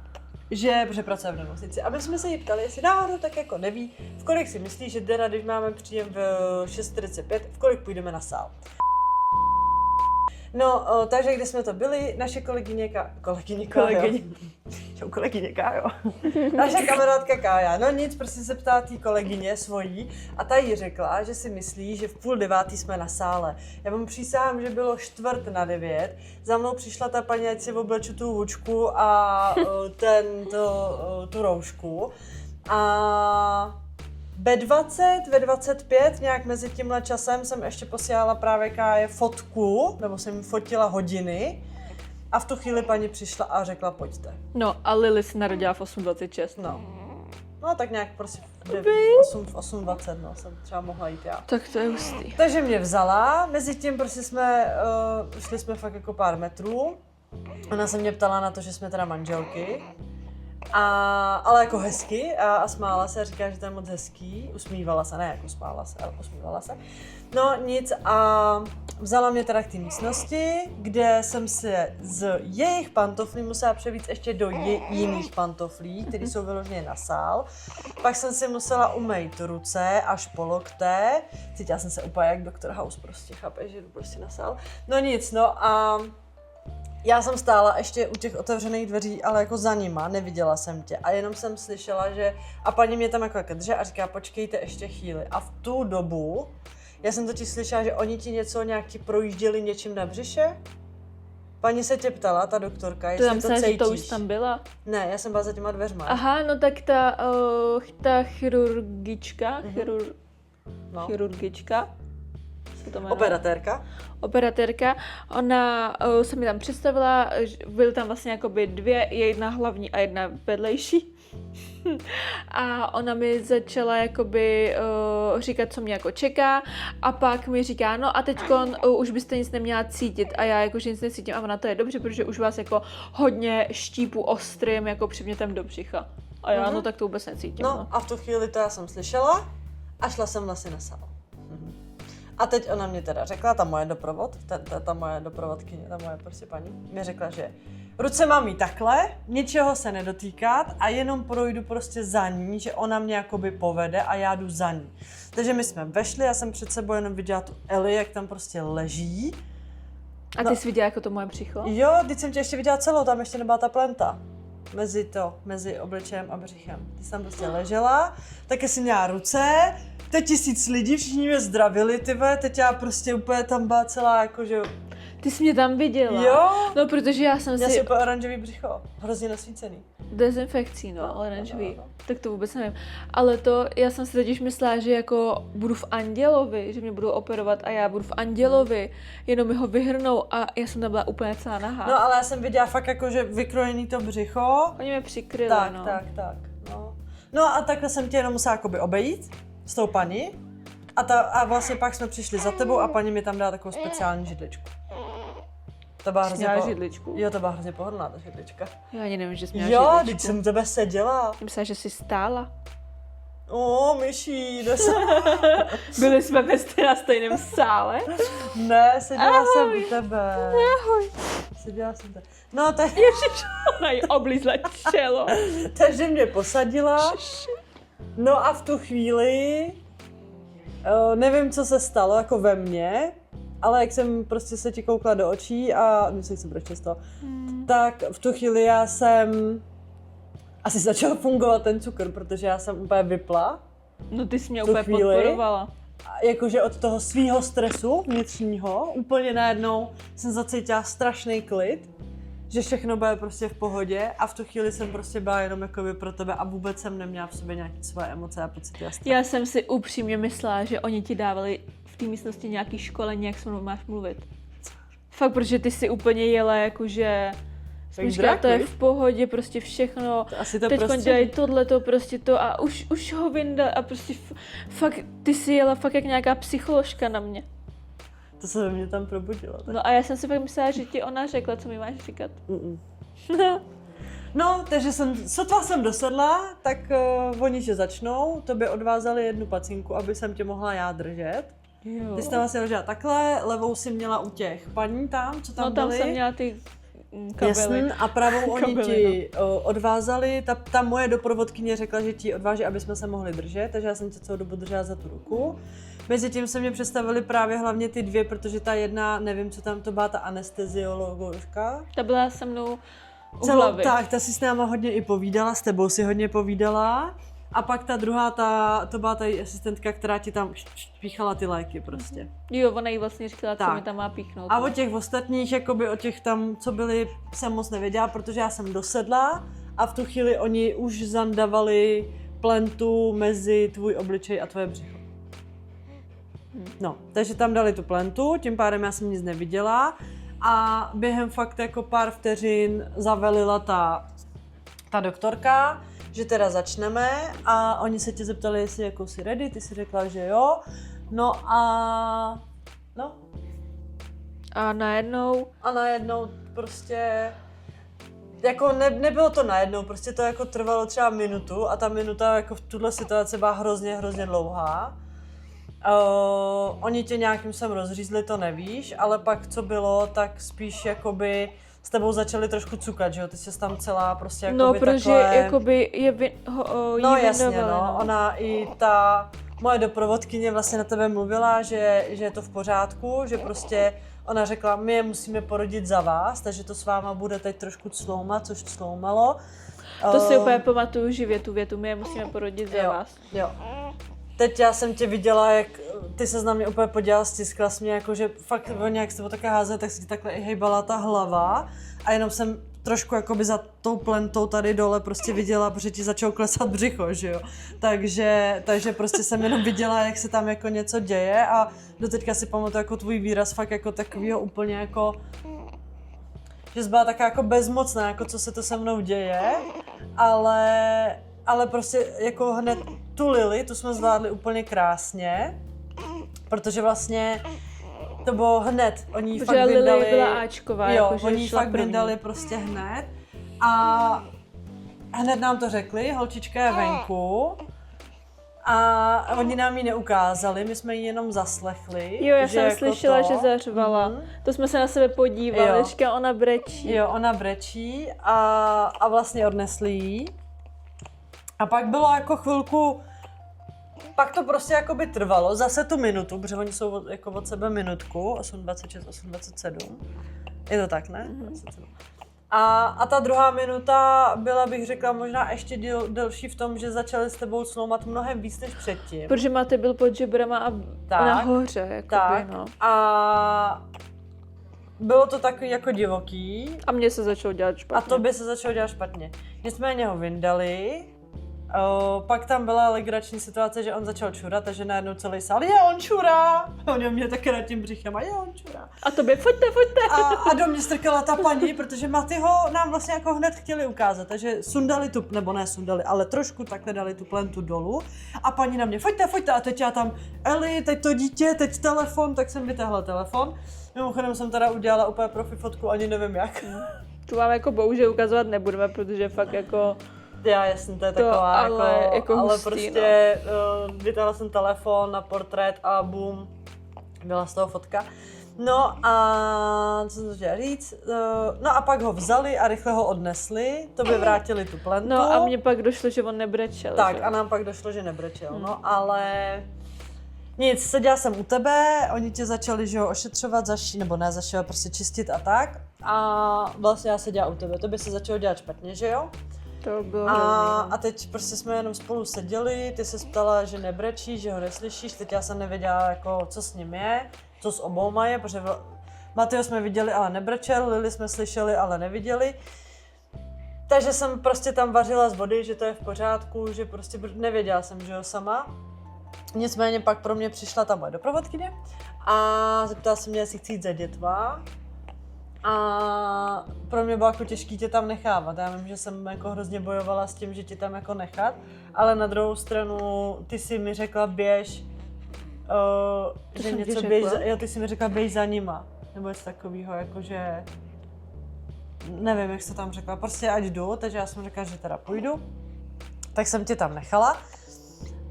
že, protože pracuje v nemocnici, a my jsme se jí ptali, jestli náhodou tak jako neví, v kolik si myslí, že teda, když máme příjem v 6:45, v kolik půjdeme na sál. No, takže kde jsme to byli, naše kolegyně Kájo. Naše kamarádka Kája, no nic, prostě se ptá té kolegyně svojí a ta jí řekla, že si myslí, že v 8:30 jsme na sále. Já vám přísahám, že bylo 8:45, za mnou přišla ta paní, ať si obleču tu vůčku a tu roušku a ve 25 nějak mezi tímhle časem jsem ještě posílala právě Káje fotku, nebo jsem jí fotila hodiny a v tu chvíli paní přišla a řekla pojďte. No a Lily se narodila v 8:26. No tak nějak prostě v 8:20, no, jsem třeba mohla jít já. Tak to je hustý. Takže mě vzala, mezi tím prostě šli jsme fakt jako pár metrů. Ona se mě ptala na to, že jsme teda manželky. Ale jako hezky a smála se a říká, že to je moc hezký. Usmívala se, ne jako smála se, ale usmívala se. No nic a vzala mě teda k té místnosti, kde jsem se z jejich pantoflí musela převít ještě do jiných pantoflí, které jsou vyloženě na sál. Pak jsem si musela umýt ruce až po lokte. Cítila jsem se úplně jak Dr. House prostě, chápeš, že jdu prostě na sál. No nic, no a já jsem stála ještě u těch otevřených dveří, ale jako za nima, neviděla jsem tě a jenom jsem slyšela, že a paní mě tam jako drže a říká, počkejte ještě chvíli. A v tu dobu, já jsem totiž slyšela, že oni ti něco nějak ti projížděli něčím na břiše. Paní se tě ptala, ta doktorka, To jestli tam to se, že cítíš. to už tam byla. Ne, já jsem byla za těma dveřma. Aha, no tak ta chirurgička, chirurgička, se to jmenuje? Operatérka, ona se mi tam představila, byly tam vlastně jakoby dvě, jedna hlavní a jedna vedlejší. A ona mi začala jakoby říkat, co mě jako čeká a pak mi říká, no a teďkon už byste nic neměla cítit a já jakože nic necítím a ona to je dobře, protože už vás jako hodně štípu ostrým jako předmětem do břicha. A já no tak to vůbec necítím. No a v tu chvíli to já jsem slyšela a šla jsem vlastně na sál. A teď ona mě teda řekla, ta moje doprovodkyně, ta moje prostě paní, mi řekla, že ruce mám mít takhle, ničeho se nedotýkat a jenom projdu prostě za ní, že ona mě jakoby povede a já jdu za ní. Takže my jsme vešli, já jsem před sebou jenom viděla tu Eli, jak tam prostě leží. A ty jsi viděla jako to moje břicho? Jo, teď jsem tě ještě viděla celou, tam ještě nebyla ta plenta. Mezi obličejem a břichem. Ty jsi tam prostě ležela, taky si měla ruce, teď 1000 lidí, všichni mě zdravili, teď já prostě úplně tam byla celá jakože... Ty jsi mě tam viděla? Jo. No, protože já jsem Měla si... si úplně oranžový břicho, hrozně nasvícený. Dezinfekcí, no, oranžový. no. Tak to vůbec nevím. Ale já jsem si totiž myslela, že jako budu v Andělovi, že mě budou operovat a já budu v Andělovi, jenom mi ho vyhrnou a já jsem tam byla úplně celá nahá. No ale já jsem viděla fakt jako, že vykrojený to břicho. Oni mě přikryli, Tak, no. no. No a takhle jsem tě jenom musela jakoby obejít s tou paní a vlastně pak jsme přišli za tebou a paní mi tam dala takovou speciální židličku. To byla hrozně židličku? Jo, to byla hrozně pohodlná ta židlička. Já ani nevím, že jsi měla Jo, židličku. teď jsem u tebe seděla. Myslela, že jsi stála. myší, Byli jsme na stejném sále. Ne, seděla jsem u tebe. Ahoj. Seděla jsem tady. No, tak... Ježiš, ona jí oblízla čelo. Takže mě posadila. No a v tu chvíli, nevím, co se stalo jako ve mně, ale jak jsem prostě se ti koukla do očí a myslím si, proč to, tak v tu chvíli já jsem asi začal fungovat ten cukr, protože já jsem úplně vypla. No ty jsi mě tu úplně chvíli. podporovala. A jakože od toho svýho stresu vnitřního úplně najednou jsem zacítila strašný klid, že všechno bude prostě v pohodě a v tu chvíli jsem prostě byla jenom jakoby pro tebe a vůbec jsem neměla v sobě nějaké svoje emoce a pocity a strach. Já jsem si upřímně myslela, že oni ti dávali v té místnosti nějaký školení, jak se mnou máš mluvit. Fakt, protože ty si úplně jela jakože... Smyčka, to je v pohodě, prostě všechno. Asi to teď prostě... dělají tohleto, prostě to a už ho vyndali a prostě fakt, ty si jela fakt jak nějaká psycholožka na mě. To se ve mně tam probudilo. Tak. No a já jsem si fakt myslela, že ti ona řekla, co mi máš říkat. No, takže sotva jsem dosedla, tak oni tě začnou, tobě odvázali jednu pacinku, aby jsem tě mohla já držet. Jo. Ty jsi tam asi ležela takhle, levou si měla u těch paní tam, co tam No tam byly. jsem měla ty kabely. Jasný, a pravou oni Kabely, ti odvázali, ta moje doprovodkyně řekla, že ti odváží, aby jsme se mohli držet, takže já jsem tě celou dobu držela za tu ruku. Mezitím se mě představili právě hlavně ty dvě, protože ta jedna, nevím, co tam to byla, ta anestezioložka. Ta byla se mnou u hlavy. Tak, ta si s náma hodně i povídala, s tebou si hodně povídala. A pak ta druhá, to byla ta její asistentka, která ti tam píchala ty léky prostě. Jo, ona jí vlastně říkala, co Tak. mi tam má píchnout. A o těch ostatních, jakoby o těch tam, co byli, jsem moc nevěděla, protože já jsem dosedla a v tu chvíli oni už zandavali plentu mezi tvůj obličej a tvoje břicho. No, takže tam dali tu plentu, tím pádem já jsem nic neviděla a během fakt jako pár vteřin zavelila ta doktorka, že teda začneme a oni se tě zeptali, jestli jako jsi ready, ty si řekla, že jo. No a A najednou prostě jako nebylo to najednou, prostě to jako trvalo třeba minutu a ta minuta jako v tuhle situaci byla hrozně dlouhá. Oni tě nějakým sem rozřízli, to nevíš, ale pak co bylo, tak spíš jakoby s tebou začali trošku cukat, že jo, ty jsi tam celá prostě jakoby no, protože takhle... jakoby jí No jasně, vyndavali, no, ona i ta moje doprovodkyně vlastně na tebe mluvila, že je to v pořádku, že prostě ona řekla, my je musíme porodit za vás, takže to s váma bude teď trošku cloumat, což cloumalo. To si úplně pamatuju živě tu větu, my je musíme porodit za vás. Jo. Teď já jsem tě viděla, jak ty se na mě úplně podívala, stiskla jsi mě, jakože fakt nějak s tebou také házeli, tak se ti takhle i hejbala ta hlava a jenom jsem trošku jakoby za tou plentou tady dole prostě viděla, protože ti začalo klesat břicho, že jo. Takže prostě jsem jenom viděla, jak se tam jako něco děje a doteďka si pamatuju jako tvůj výraz fakt jako takovýho úplně jako, že jsi byla taká jako bezmocná, jako co se to se mnou děje, ale prostě jako hned tu Lili, tu jsme zvládli úplně krásně, protože vlastně to bylo hned, oni jí fakt vyndali. Lili byla Ačková, jo, jakože oni jí šla fakt první. vyndali prostě hned a hned nám to řekli, holčička je venku a oni nám ji neukázali, my jsme ji jenom zaslechli. Jo, já že jsem jako slyšela, to, že zařvala. To jsme se na sebe podívali, Jo. říká, ona brečí. Jo, ona brečí a vlastně odnesli ji. A pak bylo jako chvilku, pak to prostě jako by trvalo, zase tu minutu, protože oni jsou jako od sebe minutku, 8.26, 8.27. Je to tak, ne? 27. A ta druhá minuta byla, bych řekla, možná ještě delší v tom, že začali s tebou cloumat mnohem víc než předtím. Protože Mate byl pod žebrama a nahoře, jakoby, Tak. no. A bylo to takový jako divoký. A mně se začalo dělat špatně. A to by se začalo dělat špatně. Nicméně ho vyndali, pak tam byla legrační situace, že on začal čurat, takže najednou celý sál, je on čurá! On mě taky nad tím břichem a je on čurá. A tobě, foďte. A do mě strkala ta paní, protože Maty ho nám vlastně jako hned chtěli ukázat, takže sundali tu, nebo ne sundali, ale trošku takhle dali tu plentu dolů a paní na mě, foďte a teď já tam, Eli, teď to dítě, teď telefon, tak jsem vytáhla telefon. Mimochodem jsem teda udělala úplně profi fotku, ani nevím jak. Tu vám jako bohužel ukazovat nebudeme, protože fakt jako... Já jasně, to je To, taková, ale jako ale hustý, prostě vytáhla jsem telefon na portrét a boom, byla z toho fotka. No a co jsem chtěla říct, no a pak ho vzali a rychle ho odnesli, to by vrátili tu plentu. No a mně pak došlo, že on nebrečel. Tak že? a nám pak došlo, že nebrečel, no ale nic, seděla jsem u tebe, oni tě začali, že ho ošetřovat, nebo ne prostě čistit a tak a vlastně já seděla u tebe, to by se začalo dělat špatně, že jo? To bylo A teď prostě jsme jenom spolu seděli, ty se ptala, že nebrečíš, že ho neslyšíš, teď já jsem nevěděla, jako, co s ním je, co s obouma je, protože Matyho jsme viděli, ale nebrečel, Lily jsme slyšeli, ale neviděli. Takže jsem prostě tam vařila z vody, že to je v pořádku, že prostě nevěděla jsem, že jo, sama. Nicméně pak pro mě přišla ta moje doprovodkyně a zeptala se mě, jestli chci jít za dětma. A pro mě bylo jako těžký tě tam nechávat. Já vím, že jsem jako hrozně bojovala s tím, že tě tam jako nechat, ale na druhou stranu ty si mi řekla běž, že něco běž, ty si mi řekla běž za nima, nebo něco takového, jakože nevím, jak jsi to tam řekla, prostě ať jdu, takže já jsem řekla, že teda půjdu, tak jsem tě tam nechala.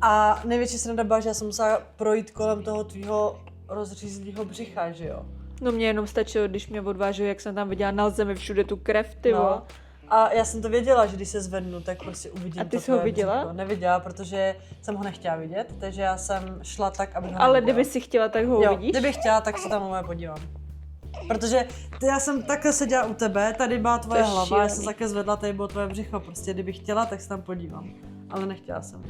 A největší sranda byla, že já jsem musela projít kolem toho tvýho rozřízlého břicha, že jo. No mě jenom stačilo, když mě odvážil, jak jsem tam viděla na zemi všude tu krev, ty no. A já jsem to věděla, že když se zvednu, tak prostě uvidím. A ty jsi ho viděla? Břicho. Neviděla, protože jsem ho nechtěla vidět, takže já jsem šla tak, abych ho Ale neviděla. kdyby si chtěla, tak ho uvidíš? Kdybych chtěla, tak se tam moje podívám. Protože já jsem takhle seděla u tebe, tady byla tvoje hlava, já jsem také zvedla, tady bylo tvoje břicho, prostě kdybych chtěla, tak se tam podívám. Ale nechtěla jsem.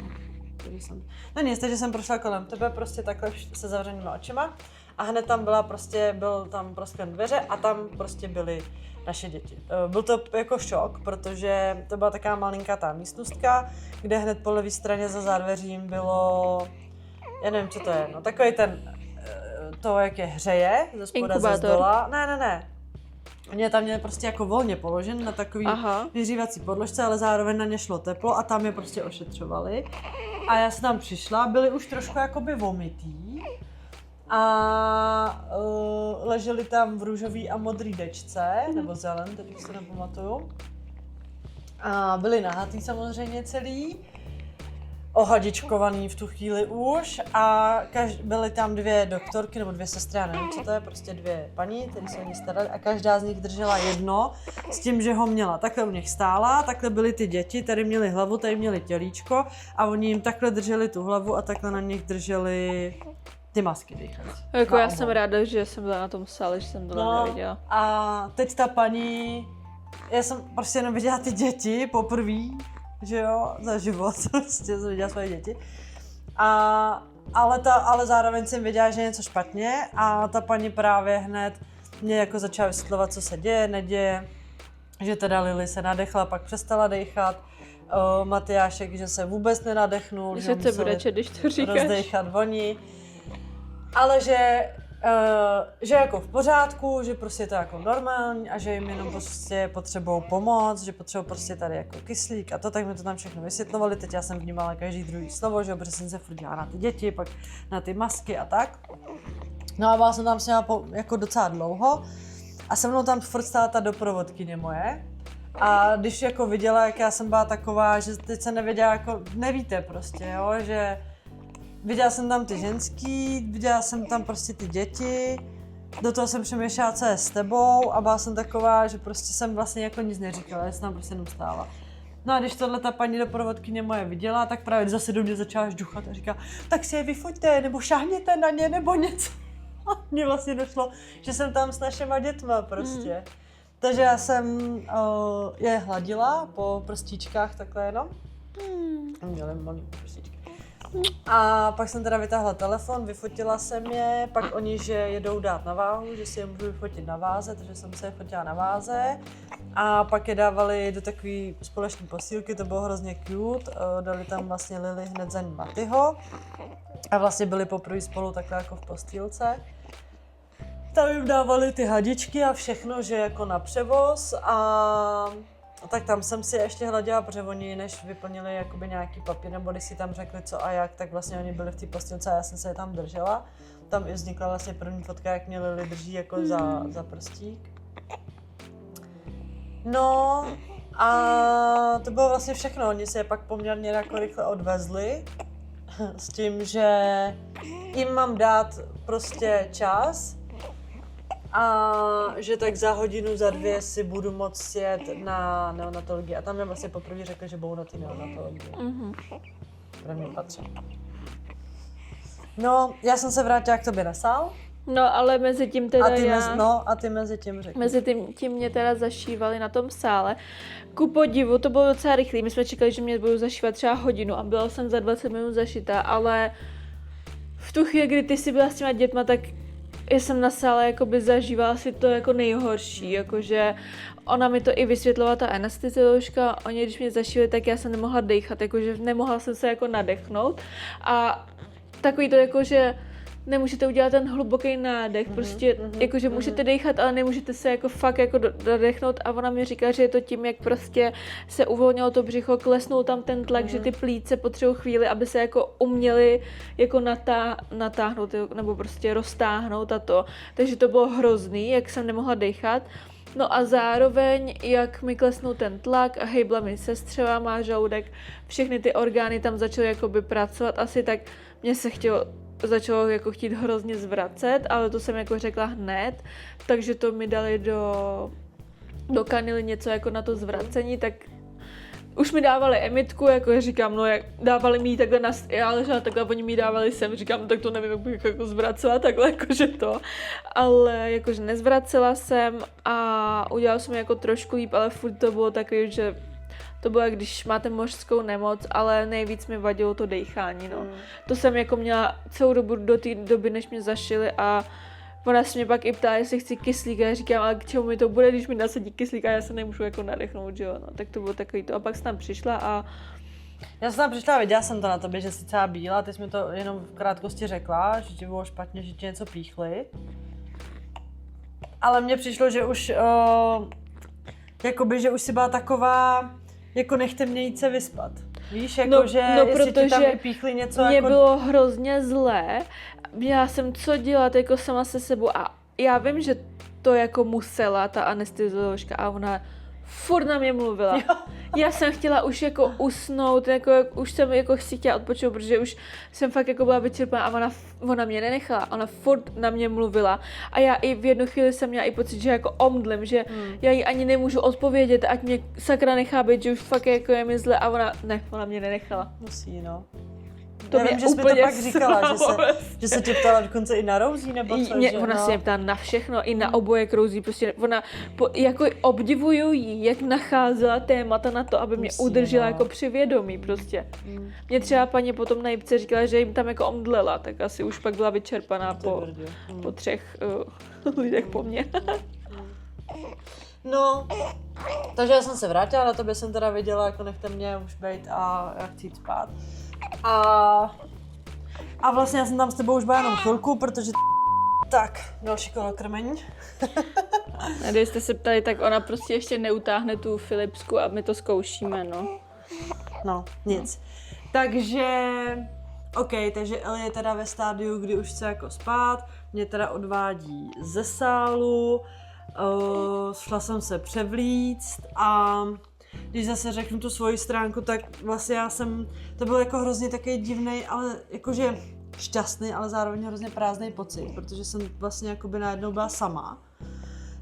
No nic, takže jsem prošla kolem tebe prostě takhle se zavřenýma očima a hned tam byl tam prostě dveře a tam prostě byly naše děti. Byl to jako šok, protože to byla taková malinkatá místnostka, kde hned po levé straně za zádveřím bylo, já nevím, co to je, no takový ten, to jak je hřeje, ze spoda ze zdola. Ne. Oni tam měli prostě jako volně položen na takový vyhřívací podložce, ale zároveň na ně šlo teplo a tam je prostě ošetřovali. A já jsem tam přišla, byli už trošku jakoby vomitý a leželi tam v růžový a modrý dečce, nebo zelen, teď už se nepamatuju. A byli nahatý samozřejmě celý, ohadičkovaný v tu chvíli už a byly tam dvě doktorky nebo dvě sestry, já nevím, co to je, prostě dvě paní, které se o ní starali a každá z nich držela jedno s tím, že ho měla. Takhle u nich stála, takhle byly ty děti, tady měli hlavu, tady měli tělíčko a oni jim takhle drželi tu hlavu a takhle na nich drželi ty masky dýchací. Jako já jsem ráda, že jsem byla na tom sále, že jsem to neviděla. A teď ta paní, já jsem prostě jenom viděla ty děti poprvé, že jo, za život, prostě jsem viděla svoje děti. Ale zároveň jsem věděla, že je něco špatně a ta paní právě hned mě jako začala vysvětlovat, co se děje, neděje, že teda Lily se nadechla, pak přestala dechat, Matyášek, že se vůbec nenadechnul, že museli rozdechat oni, ale že jako v pořádku, že prostě je to jako normální a že jim jenom prostě potřebují pomoc, že potřebují prostě tady jako kyslík a to, tak mi to tam všechno vysvětlovali. Teď já jsem vnímala každý druhý slovo, že protože jsem se furt dělala na ty děti, pak na ty masky a tak. No a byla jsem tam s nima jako docela dlouho a se mnou tam furt stála ta doprovodkyně moje. A když jako viděla, jak já jsem byla taková, že teď se nevěděla, jako nevíte prostě, jo, že viděla jsem tam ty ženský, viděla jsem tam prostě ty děti, do toho jsem přemýšlela, co je s tebou a byla jsem taková, že prostě jsem vlastně jako nic neříkala, já jsem tam prostě jenom stála. No a když tohle ta paní doprovodkyně moje viděla, tak právě zase do mě začala žduchat a říká, tak si je vyfoťte, nebo šáhněte na ně, nebo něco. A mně vlastně došlo, že jsem tam s našima dětma prostě. Takže já jsem je hladila po prstíčkách takhle jenom. Měli malý prstíčky. A pak jsem teda vytáhla telefon, vyfotila jsem je, pak oni, že jedou dát na váhu, že si je můžu vyfotit na váze, takže jsem se je fotila na váze. A pak je dávali do takové společné posílky, to bylo hrozně cute, dali tam vlastně Lily hned za ní Matyho. A vlastně byli poprvé spolu takhle jako v postýlce. Tam jim dávali ty hadičky a všechno, že jako na převoz a tak tam jsem si ještě hleděla, protože oni než vyplnili jakoby nějaký papír, nebo když si tam řekli co a jak, tak vlastně oni byli v té postýlce a já jsem se je tam držela. Tam i vznikla vlastně první fotka, jak mě Lily drží jako za prstík. No a to bylo vlastně všechno, oni se je pak poměrně jako rychle odvezli s tím, že jim mám dát prostě čas a že tak za hodinu, za dvě si budu moct jet na neonatologii. A tam mě vlastně poprvé řekli, že budou na ty neonatologii. Pro mě patří. No, já jsem se vrátila k tobě na sál. No, ale mezi tím teda a ty mezi tím řekni. Mezi tím mě teda zašívali na tom sále. Ku podivu, to bylo docela rychlý. My jsme čekali, že mě budou zašívat třeba hodinu a byla jsem za 20 minut zašitá, ale v tu chvíli, kdy ty jsi byla s těma dětma, tak já jsem na sále jakoby zažívala si to jako nejhorší, jakože ona mi to i vysvětlovala, ta anestezioložka, oni když mě zašili, tak já jsem nemohla dechat, jakože nemohla jsem se jako nadechnout a takový to jakože nemůžete udělat ten hluboký nádech, prostě jakože můžete dechat, ale nemůžete se jako fakt jako dodechnout a ona mi říká, že je to tím, jak prostě se uvolnilo to břicho, klesnul tam ten tlak, že ty plíce potřebují chvíli, aby se jako uměli jako natáhnout nebo prostě roztáhnout a to. Takže to bylo hrozný, jak jsem nemohla dechat. No a zároveň, jak mi klesnul ten tlak a hejbla mi sestřela, má žaludek, všechny ty orgány tam začaly jakoby pracovat asi, tak mě se začalo jako chtít hrozně zvracet, ale to jsem jako řekla hned, takže to mi dali do kanily něco jako na to zvracení, tak už mi dávali emitku, jako říkám, no jak dávali mi ji takhle já ležela takhle, oni mi ji dávali sem, říkám, no, tak to nevím, jak bych jako zvracela takhle, jakože to, ale jakože nezvracela jsem a udělala jsem jako trošku líp, ale furt to bylo takový, že to bylo, jak když máte mořskou nemoc, ale nejvíc mi vadilo to dejchání, no. To jsem jako měla celou dobu do té doby, než mě zašili a ona se mě pak i ptala, jestli chci kyslík a já říkám, ale k čemu mi to bude, když mi nasadí kyslík a já se nemůžu jako nadechnout, že jo, no. Tak to bylo takový to a pak jsem tam přišla a já jsem tam přišla a viděla jsem to na tobě, že jsi celá bílá, ty jsi mi to jenom v krátkosti řekla, že ti bylo špatně, že ti něco píchli. Ale mně přišlo, že už, jakoby, že už si byla taková, jako nechte mě jít se vyspat. Víš, jako, že jestli ti tam píchli něco mě jako... bylo hrozně zlé, měla jsem co dělat jako sama se sebou a já vím, že to jako musela ta anestezioložka a ona furt na mě mluvila. Jo. Já jsem chtěla už jako usnout, jako už jsem jako si chtěla odpočinout, protože už jsem fakt jako byla vyčerpaná a ona mě nenechala, ona furt na mě mluvila a já i v jednu chvíli jsem měla i pocit, že jako omdlím, že já jí ani nemůžu odpovědět, ať mě sakra nechá být, že už fakt jako je mi zle a ona mě nenechala. Musí, no. To já vím, že jsi mi to pak říkala, že se tě ptala dokonce i na rouzí, nebo co? Ona se mě ptala na všechno, i na oboje rouzí, prostě ona, jako obdivuju jí, jak nacházela témata na to, aby mě udržela jako při vědomí, prostě. Mě třeba paní potom na jipce říkala, že jim tam jako omdlela, tak asi už pak byla vyčerpaná po 3 lidech po mně. No, takže já jsem se vrátila, na tobě jsem teda viděla, jako nechte mě už bejt a já chci jít spát. A vlastně já jsem tam s tebou už byla jenom chvilku, protože tak, další kolo krmení. A když jste se ptali, tak ona prostě ještě neutáhne tu Philipsku a my to zkoušíme, no. No, nic. Takže, takže Eli je teda ve stádiu, kdy už chce jako spát, mě teda odvádí ze sálu, šla jsem se převlíct a když zase řeknu tu svoji stránku, tak vlastně to byl jako hrozně takový divnej, ale jakože šťastný, ale zároveň hrozně prázdný pocit, protože jsem vlastně jakoby najednou byla sama.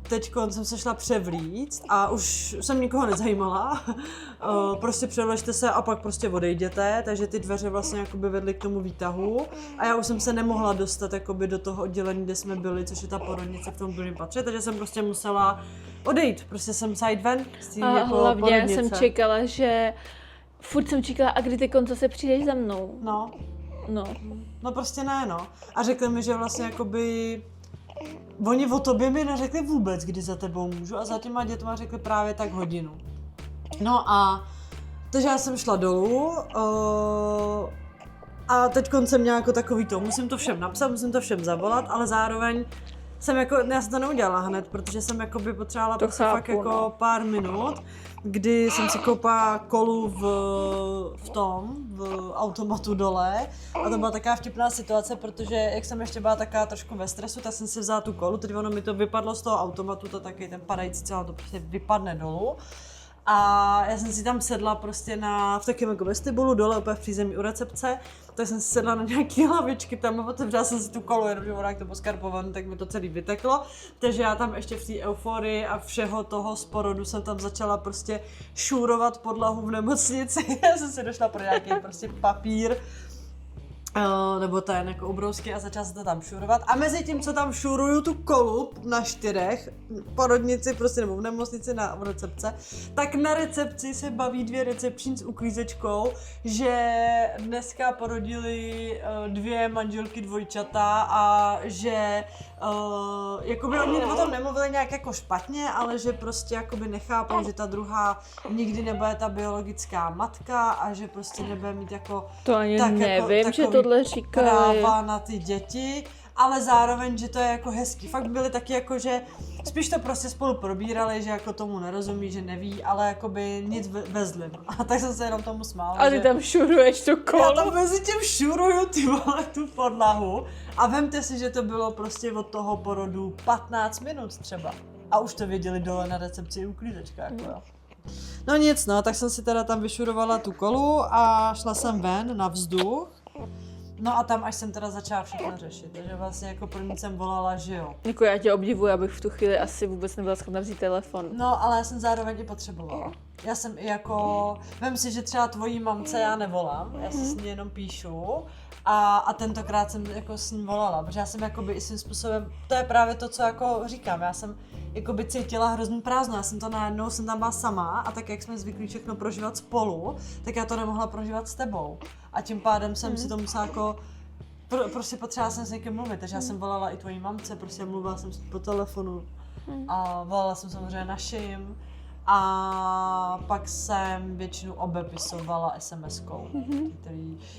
Teďko jsem se šla převlíct a už jsem nikoho nezajímala, prostě převležte se a pak prostě odejděte, takže ty dveře vlastně jakoby vedly k tomu výtahu a já už jsem se nemohla dostat jakoby do toho oddělení, kde jsme byli, což je ta porodnice v tom druhém patře, takže jsem prostě musela odejít, prostě jsem jít ven z té jako hlavně porodnice. jsem čekala, furt jsem čekala, a kdy ty konce se přijdeš za mnou. No prostě ne, no. A řekli mi, že vlastně jakoby oni o tobě mi neřekli vůbec, kdy za tebou můžu a za těma dětma řekli právě tak hodinu. No a takže já jsem šla dolů a teď jsem měla jako takový to, musím to všem napsat, musím to všem zavolat, ale zároveň já jsem to neudělala hned, protože jsem jakoby potřebovala prostě fakt jako pár minut, kdy jsem si koupila kolu v automatu dole a to byla taková vtipná situace, protože jak jsem ještě byla taková trošku ve stresu, tak jsem si vzala tu kolu, teď ono mi to vypadlo z toho automatu, to taky ten padající celá to prostě vypadne dolů. A já jsem si tam sedla prostě v takém jako vestibulu dole, úplně v přízemí u recepce, tak jsem si sedla na nějaký hlavičky tam a otevřela jsem si tu kolu, jenomže ona jak to poskarpované, tak mi to celý vyteklo. Takže já tam ještě v té euforii a všeho toho z porodu jsem tam začala prostě šůrovat podlahu v nemocnici. Já jsem si došla pro nějaký prostě papír nebo ten jako obrovský a začal se to tam šurovat. A mezi tím, co tam šuruju tu kolu na 4, porodnici prostě, nebo v nemocnici v recepce, tak na recepci se baví 2 recepční s uklízečkou, že dneska porodili 2 manželky dvojčata a že jakoby oni o tom nemluvili nějak jako špatně, ale že prostě jakoby nechápou, že ta druhá nikdy nebude ta biologická matka a že prostě nebude mít jako to ani tak nevím, jako, že tohle říkali. Práva na ty děti, ale zároveň, že to je jako hezký. Fakt byli taky jako, že spíš to prostě spolu probírali, že jako tomu nerozumí, že neví, ale jakoby nic vezli. A tak jsem se jenom tomu smála. A ty tam šuruješ tu kolu. Já tam mezi tím šuruju ty vole tu podlahu a vemte si, že to bylo prostě od toho porodu 15 minut třeba. A už to věděli dole na recepci uklízečka, jako jo. No nic, no, tak jsem si teda tam vyšurovala tu kolu a šla jsem ven na vzduch. No a tam až jsem teda začala všechno řešit, takže vlastně jako první jsem volala, že jo. Jako já tě obdivuji, abych v tu chvíli asi vůbec nebyla schopna vzít telefon. No, ale já jsem zároveň i potřebovala. Já jsem i jako, vem si, že třeba tvojí mamce já nevolám, já si s ní jenom píšu a tentokrát jsem jako s ní volala, protože já jsem jakoby i svým způsobem, to je právě to, co jako říkám, já jsem jakoby cítila hrozný prázdno, já jsem to najednou, jsem tam byla sama a tak jak jsme zvyklí všechno prožívat spolu, tak já to nemohla prožívat s tebou. A tím pádem jsem si to musela jako, prostě potřebovala jsem s někým mluvit, takže já jsem volala i tvojí mamce, prostě mluvila jsem po telefonu a volala jsem samozřejmě našim a pak jsem většinu obepisovala SMS-kou.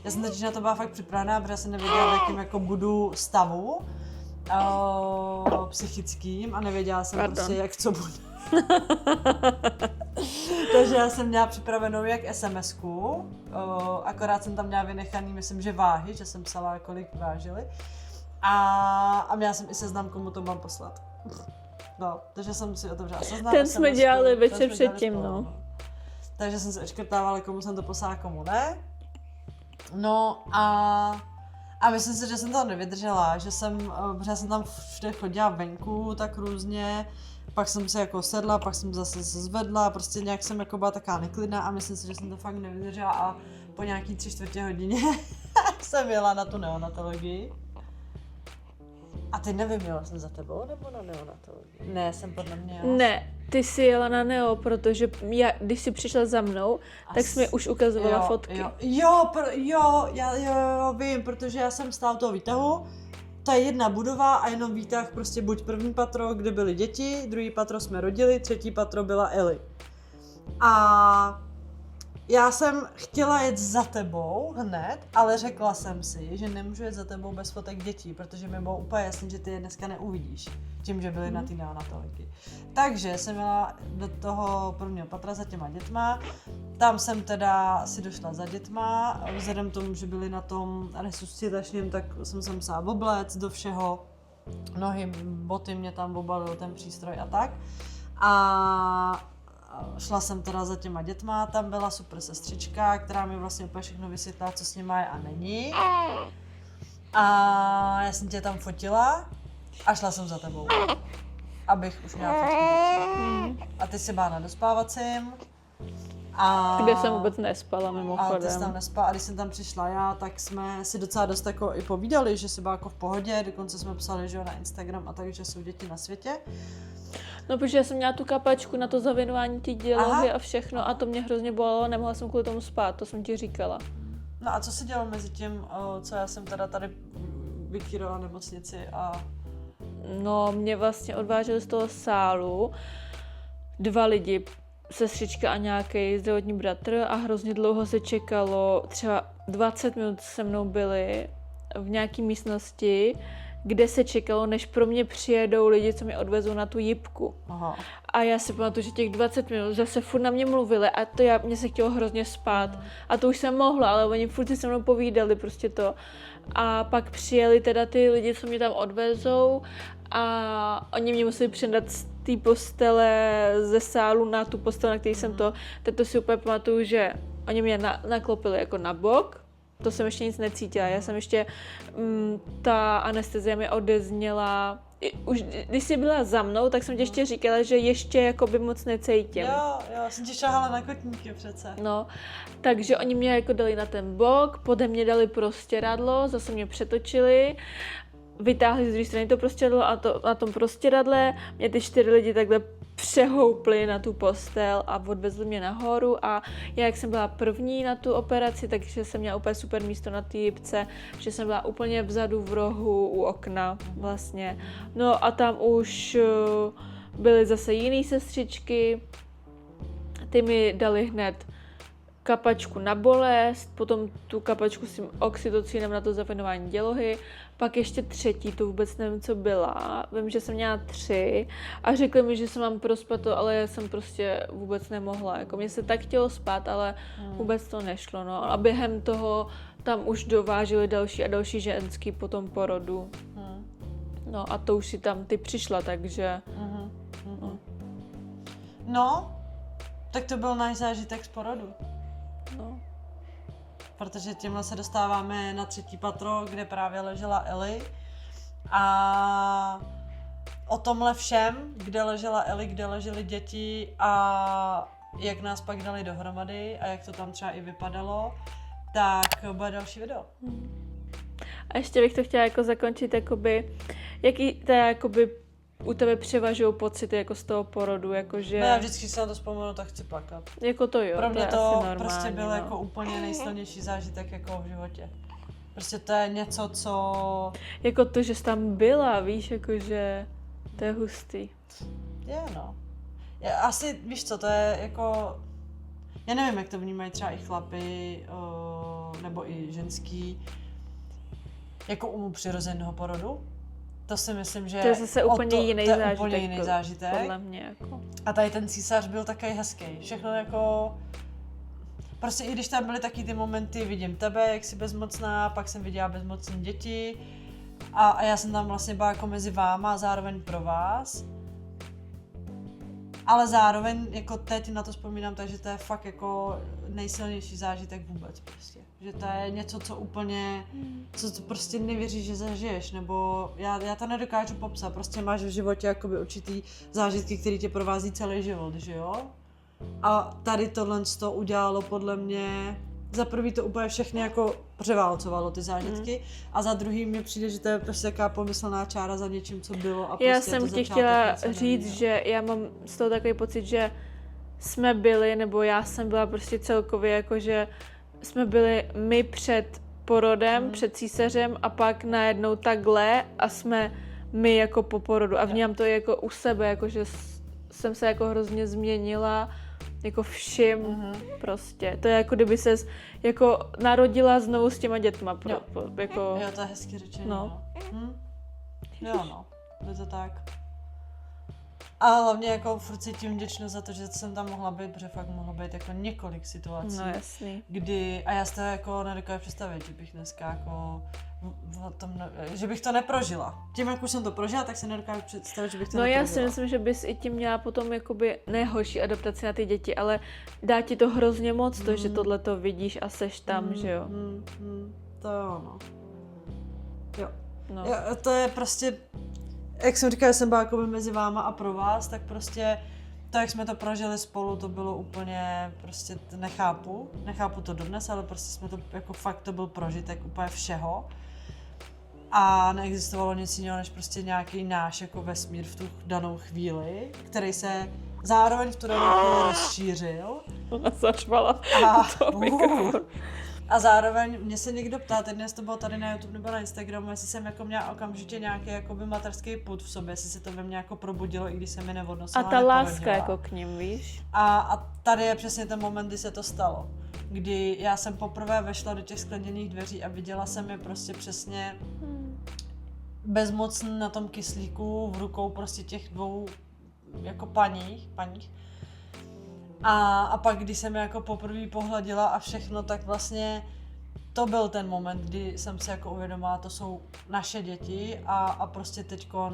Já jsem teď na to byla fakt připravená, protože jsem nevěděla, v jakém jako budu stavu psychickým a nevěděla jsem prostě, jak co bude. Takže já jsem měla připravenou jak SMS-ku, akorát jsem tam měla vynechaný, myslím, že váhy, že jsem psala, kolik vážili. A měla jsem i seznam, komu to mám poslat. No, takže jsem si otevřela seznam. Ten jsme dělali večer předtím, no. Takže jsem se očkrtávala, komu jsem to poslala, komu ne. No a myslím si, že jsem to nevydržela, že jsem tam všude chodila venku tak různě, pak jsem se jako sedla, pak jsem zase se zvedla, prostě nějak jsem jako byla taková neklidná a myslím si, že jsem to fakt nevydržela a po nějaký 3/4 hodině jsem jela na tu neonatologii. A teď nevím, jela jsem za tebou nebo na neonatologii? Ne, jsem podle mě jela. Ne, ty jsi jela na neo, protože když jsi přišla za mnou, tak jsi mi už ukazovala fotky. Jo, vím, protože já jsem stála u toho výtahu, to je jedna budova a jenom výtah, prostě buď první patro, kde byly děti, druhý patro jsme rodili, třetí patro byla Eli. A já jsem chtěla jet za tebou hned, ale řekla jsem si, že nemůžu jet za tebou bez fotek dětí, protože mi bylo úplně jasný, že ty je dneska neuvidíš, tím, že byly na té neonatologii. Takže jsem jela do toho prvního patra za těma dětma, tam jsem teda si došla za dětma, vzhledem tomu, že byli na tom resuscitačním, tak jsem se musela oblec do všeho, nohy, boty mě tam obalil ten přístroj a tak. A šla jsem teda za těma dětma, tam byla super sestřička, která mi vlastně úplně všechno vysvětlila, co s nima je a není. A já jsem tě tam fotila a šla jsem za tebou, abych už měla fotky dětí. A ty jsi byla na dospávacím. Kde jsem vůbec nespala mimochodem. A ty jsi tam nespala a když jsem tam přišla já, tak jsme si docela dost jako i povídali, že jsi byla jako v pohodě, dokonce jsme psali, že jo, na Instagram a tak, že jsou děti na světě. No, protože já jsem měla tu kapačku na to zavěnování té dělohy a všechno a to mě hrozně bolelo, nemohla jsem kvůli tomu spát, to jsem ti říkala. No a co se dělo mezi tím, co já jsem teda tady vykýrala nemocnici a... No, mě vlastně odváželi z toho sálu 2 lidi, sestřička a nějaký zdravotní bratr a hrozně dlouho se čekalo, třeba 20 minut se mnou byli v nějaké místnosti, kde se čekalo, než pro mě přijedou lidi, co mě odvezou na tu jipku. Aha. A já si pamatuju, že těch 20 minut zase furt na mě mluvili a to mně se chtělo hrozně spát. A to už jsem mohla, ale oni furt si se mnou povídali prostě to. A pak přijeli teda ty lidi, co mě tam odvezou a oni mě museli předat z té postele ze sálu na tu postel, na který jsem to. Teď to si úplně pamatuju, že oni mě naklopili jako na bok, to jsem ještě nic necítila. Já jsem ještě, ta anestezie mi odezněla, už když jsi byla za mnou, tak jsem ti ještě říkala, že ještě jakoby moc necítím. Jo, jsem ti šahala na kotníky přece. No, takže oni mě jako dali na ten bok, pode mě dali prostěradlo, zase mě přetočili, vytáhli z druhé strany to prostěradlo a na tom prostěradle mě ty 4 lidi takhle přehoupli na tu postel a odvezli mě nahoru a já, jak jsem byla první na tu operaci, takže jsem měla úplně super místo na té jipce, že jsem byla úplně vzadu v rohu u okna vlastně. No a tam už byly zase jiný sestřičky, ty mi dali hned kapačku na bolest, potom tu kapačku s tím oxytocinem na to zafinování dělohy, pak ještě třetí, to vůbec nevím, co byla. Vím, že jsem měla 3 a řekli mi, že se mám prospat to, ale já jsem prostě vůbec nemohla. Jako mě se tak chtělo spát, ale vůbec to nešlo. No. A během toho tam už dovážili další a další ženský po tom porodu. No a to už si tam ty přišla, takže... No, tak to byl náš zážitek z porodu. No. Protože tímhle se dostáváme na 3. patro, kde právě ležela Eli. A o tomhle všem, kde ležela Eli, kde ležely děti a jak nás pak dali dohromady a jak to tam třeba i vypadalo, tak bude další video. A ještě bych to chtěla jako zakončit, jakoby, jaký teda jakoby u tebe převažují pocity jako z toho porodu, jakože... No já vždycky se na to vzpomenu, tak chci plakat. Jako to jo, Pro mě je to asi normální, prostě byl no. jako úplně nejsilnější zážitek jako v životě. Prostě to je něco, co... Jako to, že jsi tam byla, víš, jakože to je hustý. Je, no. Asi, víš co, to je jako... Já nevím, jak to vnímají třeba i chlapi, nebo i ženský, jako u přirozeného porodu. To si myslím, že... To je zase úplně jiný to je zážitek. úplně jiný zážitek. Podle mě, jako. A tady ten císař byl takový hezký. Všechno jako... Prostě i když tam byly taky ty momenty, vidím tebe, jak jsi bezmocná, pak jsem viděla bezmocné děti a já jsem tam vlastně byla jako mezi váma a zároveň pro vás. Ale zároveň jako teď na to vzpomínám, takže to je fakt jako nejsilnější zážitek vůbec prostě. Že to je něco, co úplně, co prostě nevěříš, že zažiješ, nebo já to nedokážu popsat, prostě máš v životě jakoby určitý zážitky, které tě provází celý život, že jo? A tady tohle to udělalo podle mě, za prvý to úplně všechny jako převálcovalo ty zážitky a za druhý mi přijde, že to je prostě taková pomyslná čára za něčím, co bylo a prostě Já jsem ti chtěla říct, neví, že já mám z toho takový pocit, že jsme byli, nebo já jsem byla prostě celkově jako, že jsme byli my před porodem, před císařem a pak najednou takhle a jsme my jako po porodu a vnímám to jako u sebe, jako že jsem se jako hrozně změnila jako všim prostě. To je jako kdyby ses jako narodila znovu s těma dětma. Jako... Jo, to je hezky řečeno. No. Jo, no. Je to tak. A hlavně jako furt cítím vděčnost za to, že jsem tam mohla být, protože fakt mohlo být jako několik situací. No jasný. Kdy, a já si to jako nedokážu představit, že bych dneska jako že bych to neprožila. Tím, jak už jsem to prožila, tak si nedokážu představit, že bych to neprožila. Já si myslím, že bys i tím měla potom jakoby nehorší adaptaci na ty děti, ale dá ti to hrozně moc to, že tohle to vidíš a seš tam, že jo? To jo, no. Jo. No. Jo, to je prostě, jak jsem říkala, že jsem byla jako mezi váma a pro vás, tak prostě to, jak jsme to prožili spolu, to bylo úplně, prostě nechápu to dodnes, ale prostě jsme to, jako fakt to byl prožitek úplně všeho. A neexistovalo nic jiného, než prostě nějaký náš jako vesmír v tu danou chvíli, který se zároveň v tu danou chvíli rozšířil. Ona zařvala. A zároveň mě se někdo ptá, teď dnes to bylo tady na YouTube nebo na Instagramu, jestli jsem jako měla okamžitě nějaký jakoby materský pud v sobě, jestli se to ve mně jako probudilo, i když se mi neodnosila. A ta láska jako k ním, víš? A tady je přesně ten moment, kdy se to stalo. Kdy já jsem poprvé vešla do těch skleněných dveří a viděla jsem je prostě přesně bezmocný na tom kyslíku, v rukou prostě těch 2 jako paních. A pak, když jsem je jako poprvé pohladila a všechno, tak vlastně to byl ten moment, kdy jsem si jako uvědomila, to jsou naše děti a prostě teďko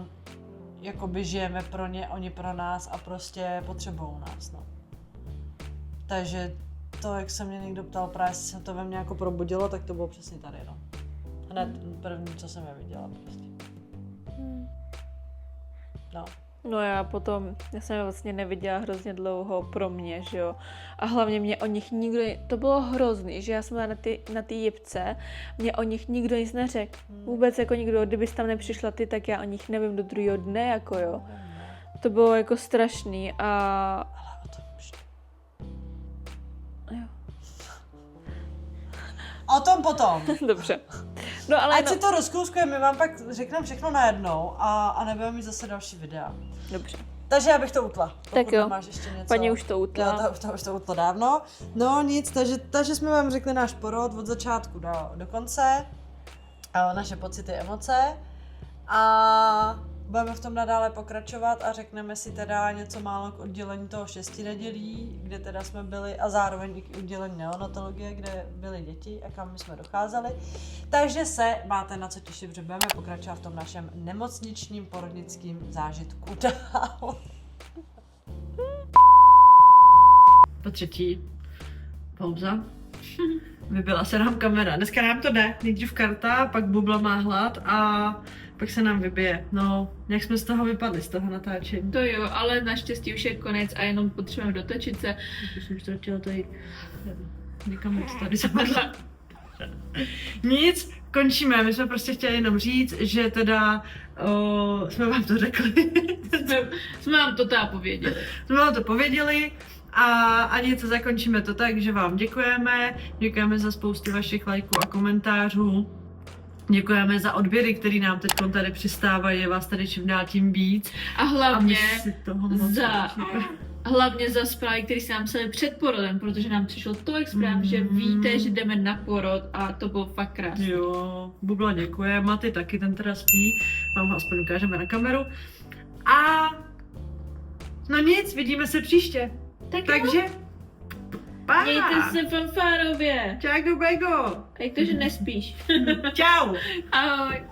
jakoby žijeme pro ně, oni pro nás a prostě potřebují nás, no. Takže to, jak se mě někdo ptal, právě jestli se to ve mně jako probudilo, tak to bylo přesně tady, no. Hned první, co jsem je viděla prostě. No. No já jsem je vlastně neviděla hrozně dlouho pro mě, že jo. A hlavně mě o nich nikdo, to bylo hrozný, že já jsem byla na té jipce, mě o nich nikdo nic neřekl. Vůbec jako nikdo, kdybys tam nepřišla ty, tak já o nich nevím do druhého dne, jako jo. To bylo jako strašný a... Ale o tom už Jo. O tom potom. Dobře. No ale Ať si to rozkouskujeme, my vám pak řekneme všechno najednou a nebudeme mít zase další videa. Dobře. Takže já bych to utla. Tak jo. Nemáš ještě něco. Paní už to utla. To už to utlo dávno. No nic, takže jsme vám řekli náš porod od začátku do konce. Naše pocity, emoce. A budeme v tom nadále pokračovat a řekneme si teda něco málo k oddělení toho 6 nedělí, kde teda jsme byli, a zároveň i k oddělení neonatologie, kde byly děti a kam my jsme docházeli. Takže se máte na co těšit, protože budeme pokračovat v tom našem nemocničním porodnickým zážitku dál. Po třetí, pauza. Vybila se nám kamera. Dneska nám to jde. Nejdřív karta, pak Bubla má hlad a pak se nám vybije. No, jak jsme z toho vypadli, z toho natáčení. To jo, ale naštěstí už je konec a jenom potřebujeme dotočit se. Už jsem ztratila tady někam moc tady zapadla. Nic, končíme. My jsme prostě chtěli jenom říct, že teda jsme vám to řekli. Jsme vám to pověděli. Jsme vám to pověděli a nic, zakončíme to tak, že vám děkujeme za spoustu vašich lajků a komentářů. Děkujeme za odběry, které nám teď tady přistávají, je vás tady čím dál tím víc. A hlavně hlavně za zprávy, které se nám psali před porodem, protože nám přišlo tolik zpráv, že víte, že jdeme na porod a to bylo fakt krásné. Jo, Bubla děkuje, Maty taky, ten teda spí, vám ho aspoň ukážeme na kameru. A no nic, vidíme se příště. Takže pa! Mějte se fanfárově. Čau, bego. A jak to, že nespíš? Čau. Ahoj.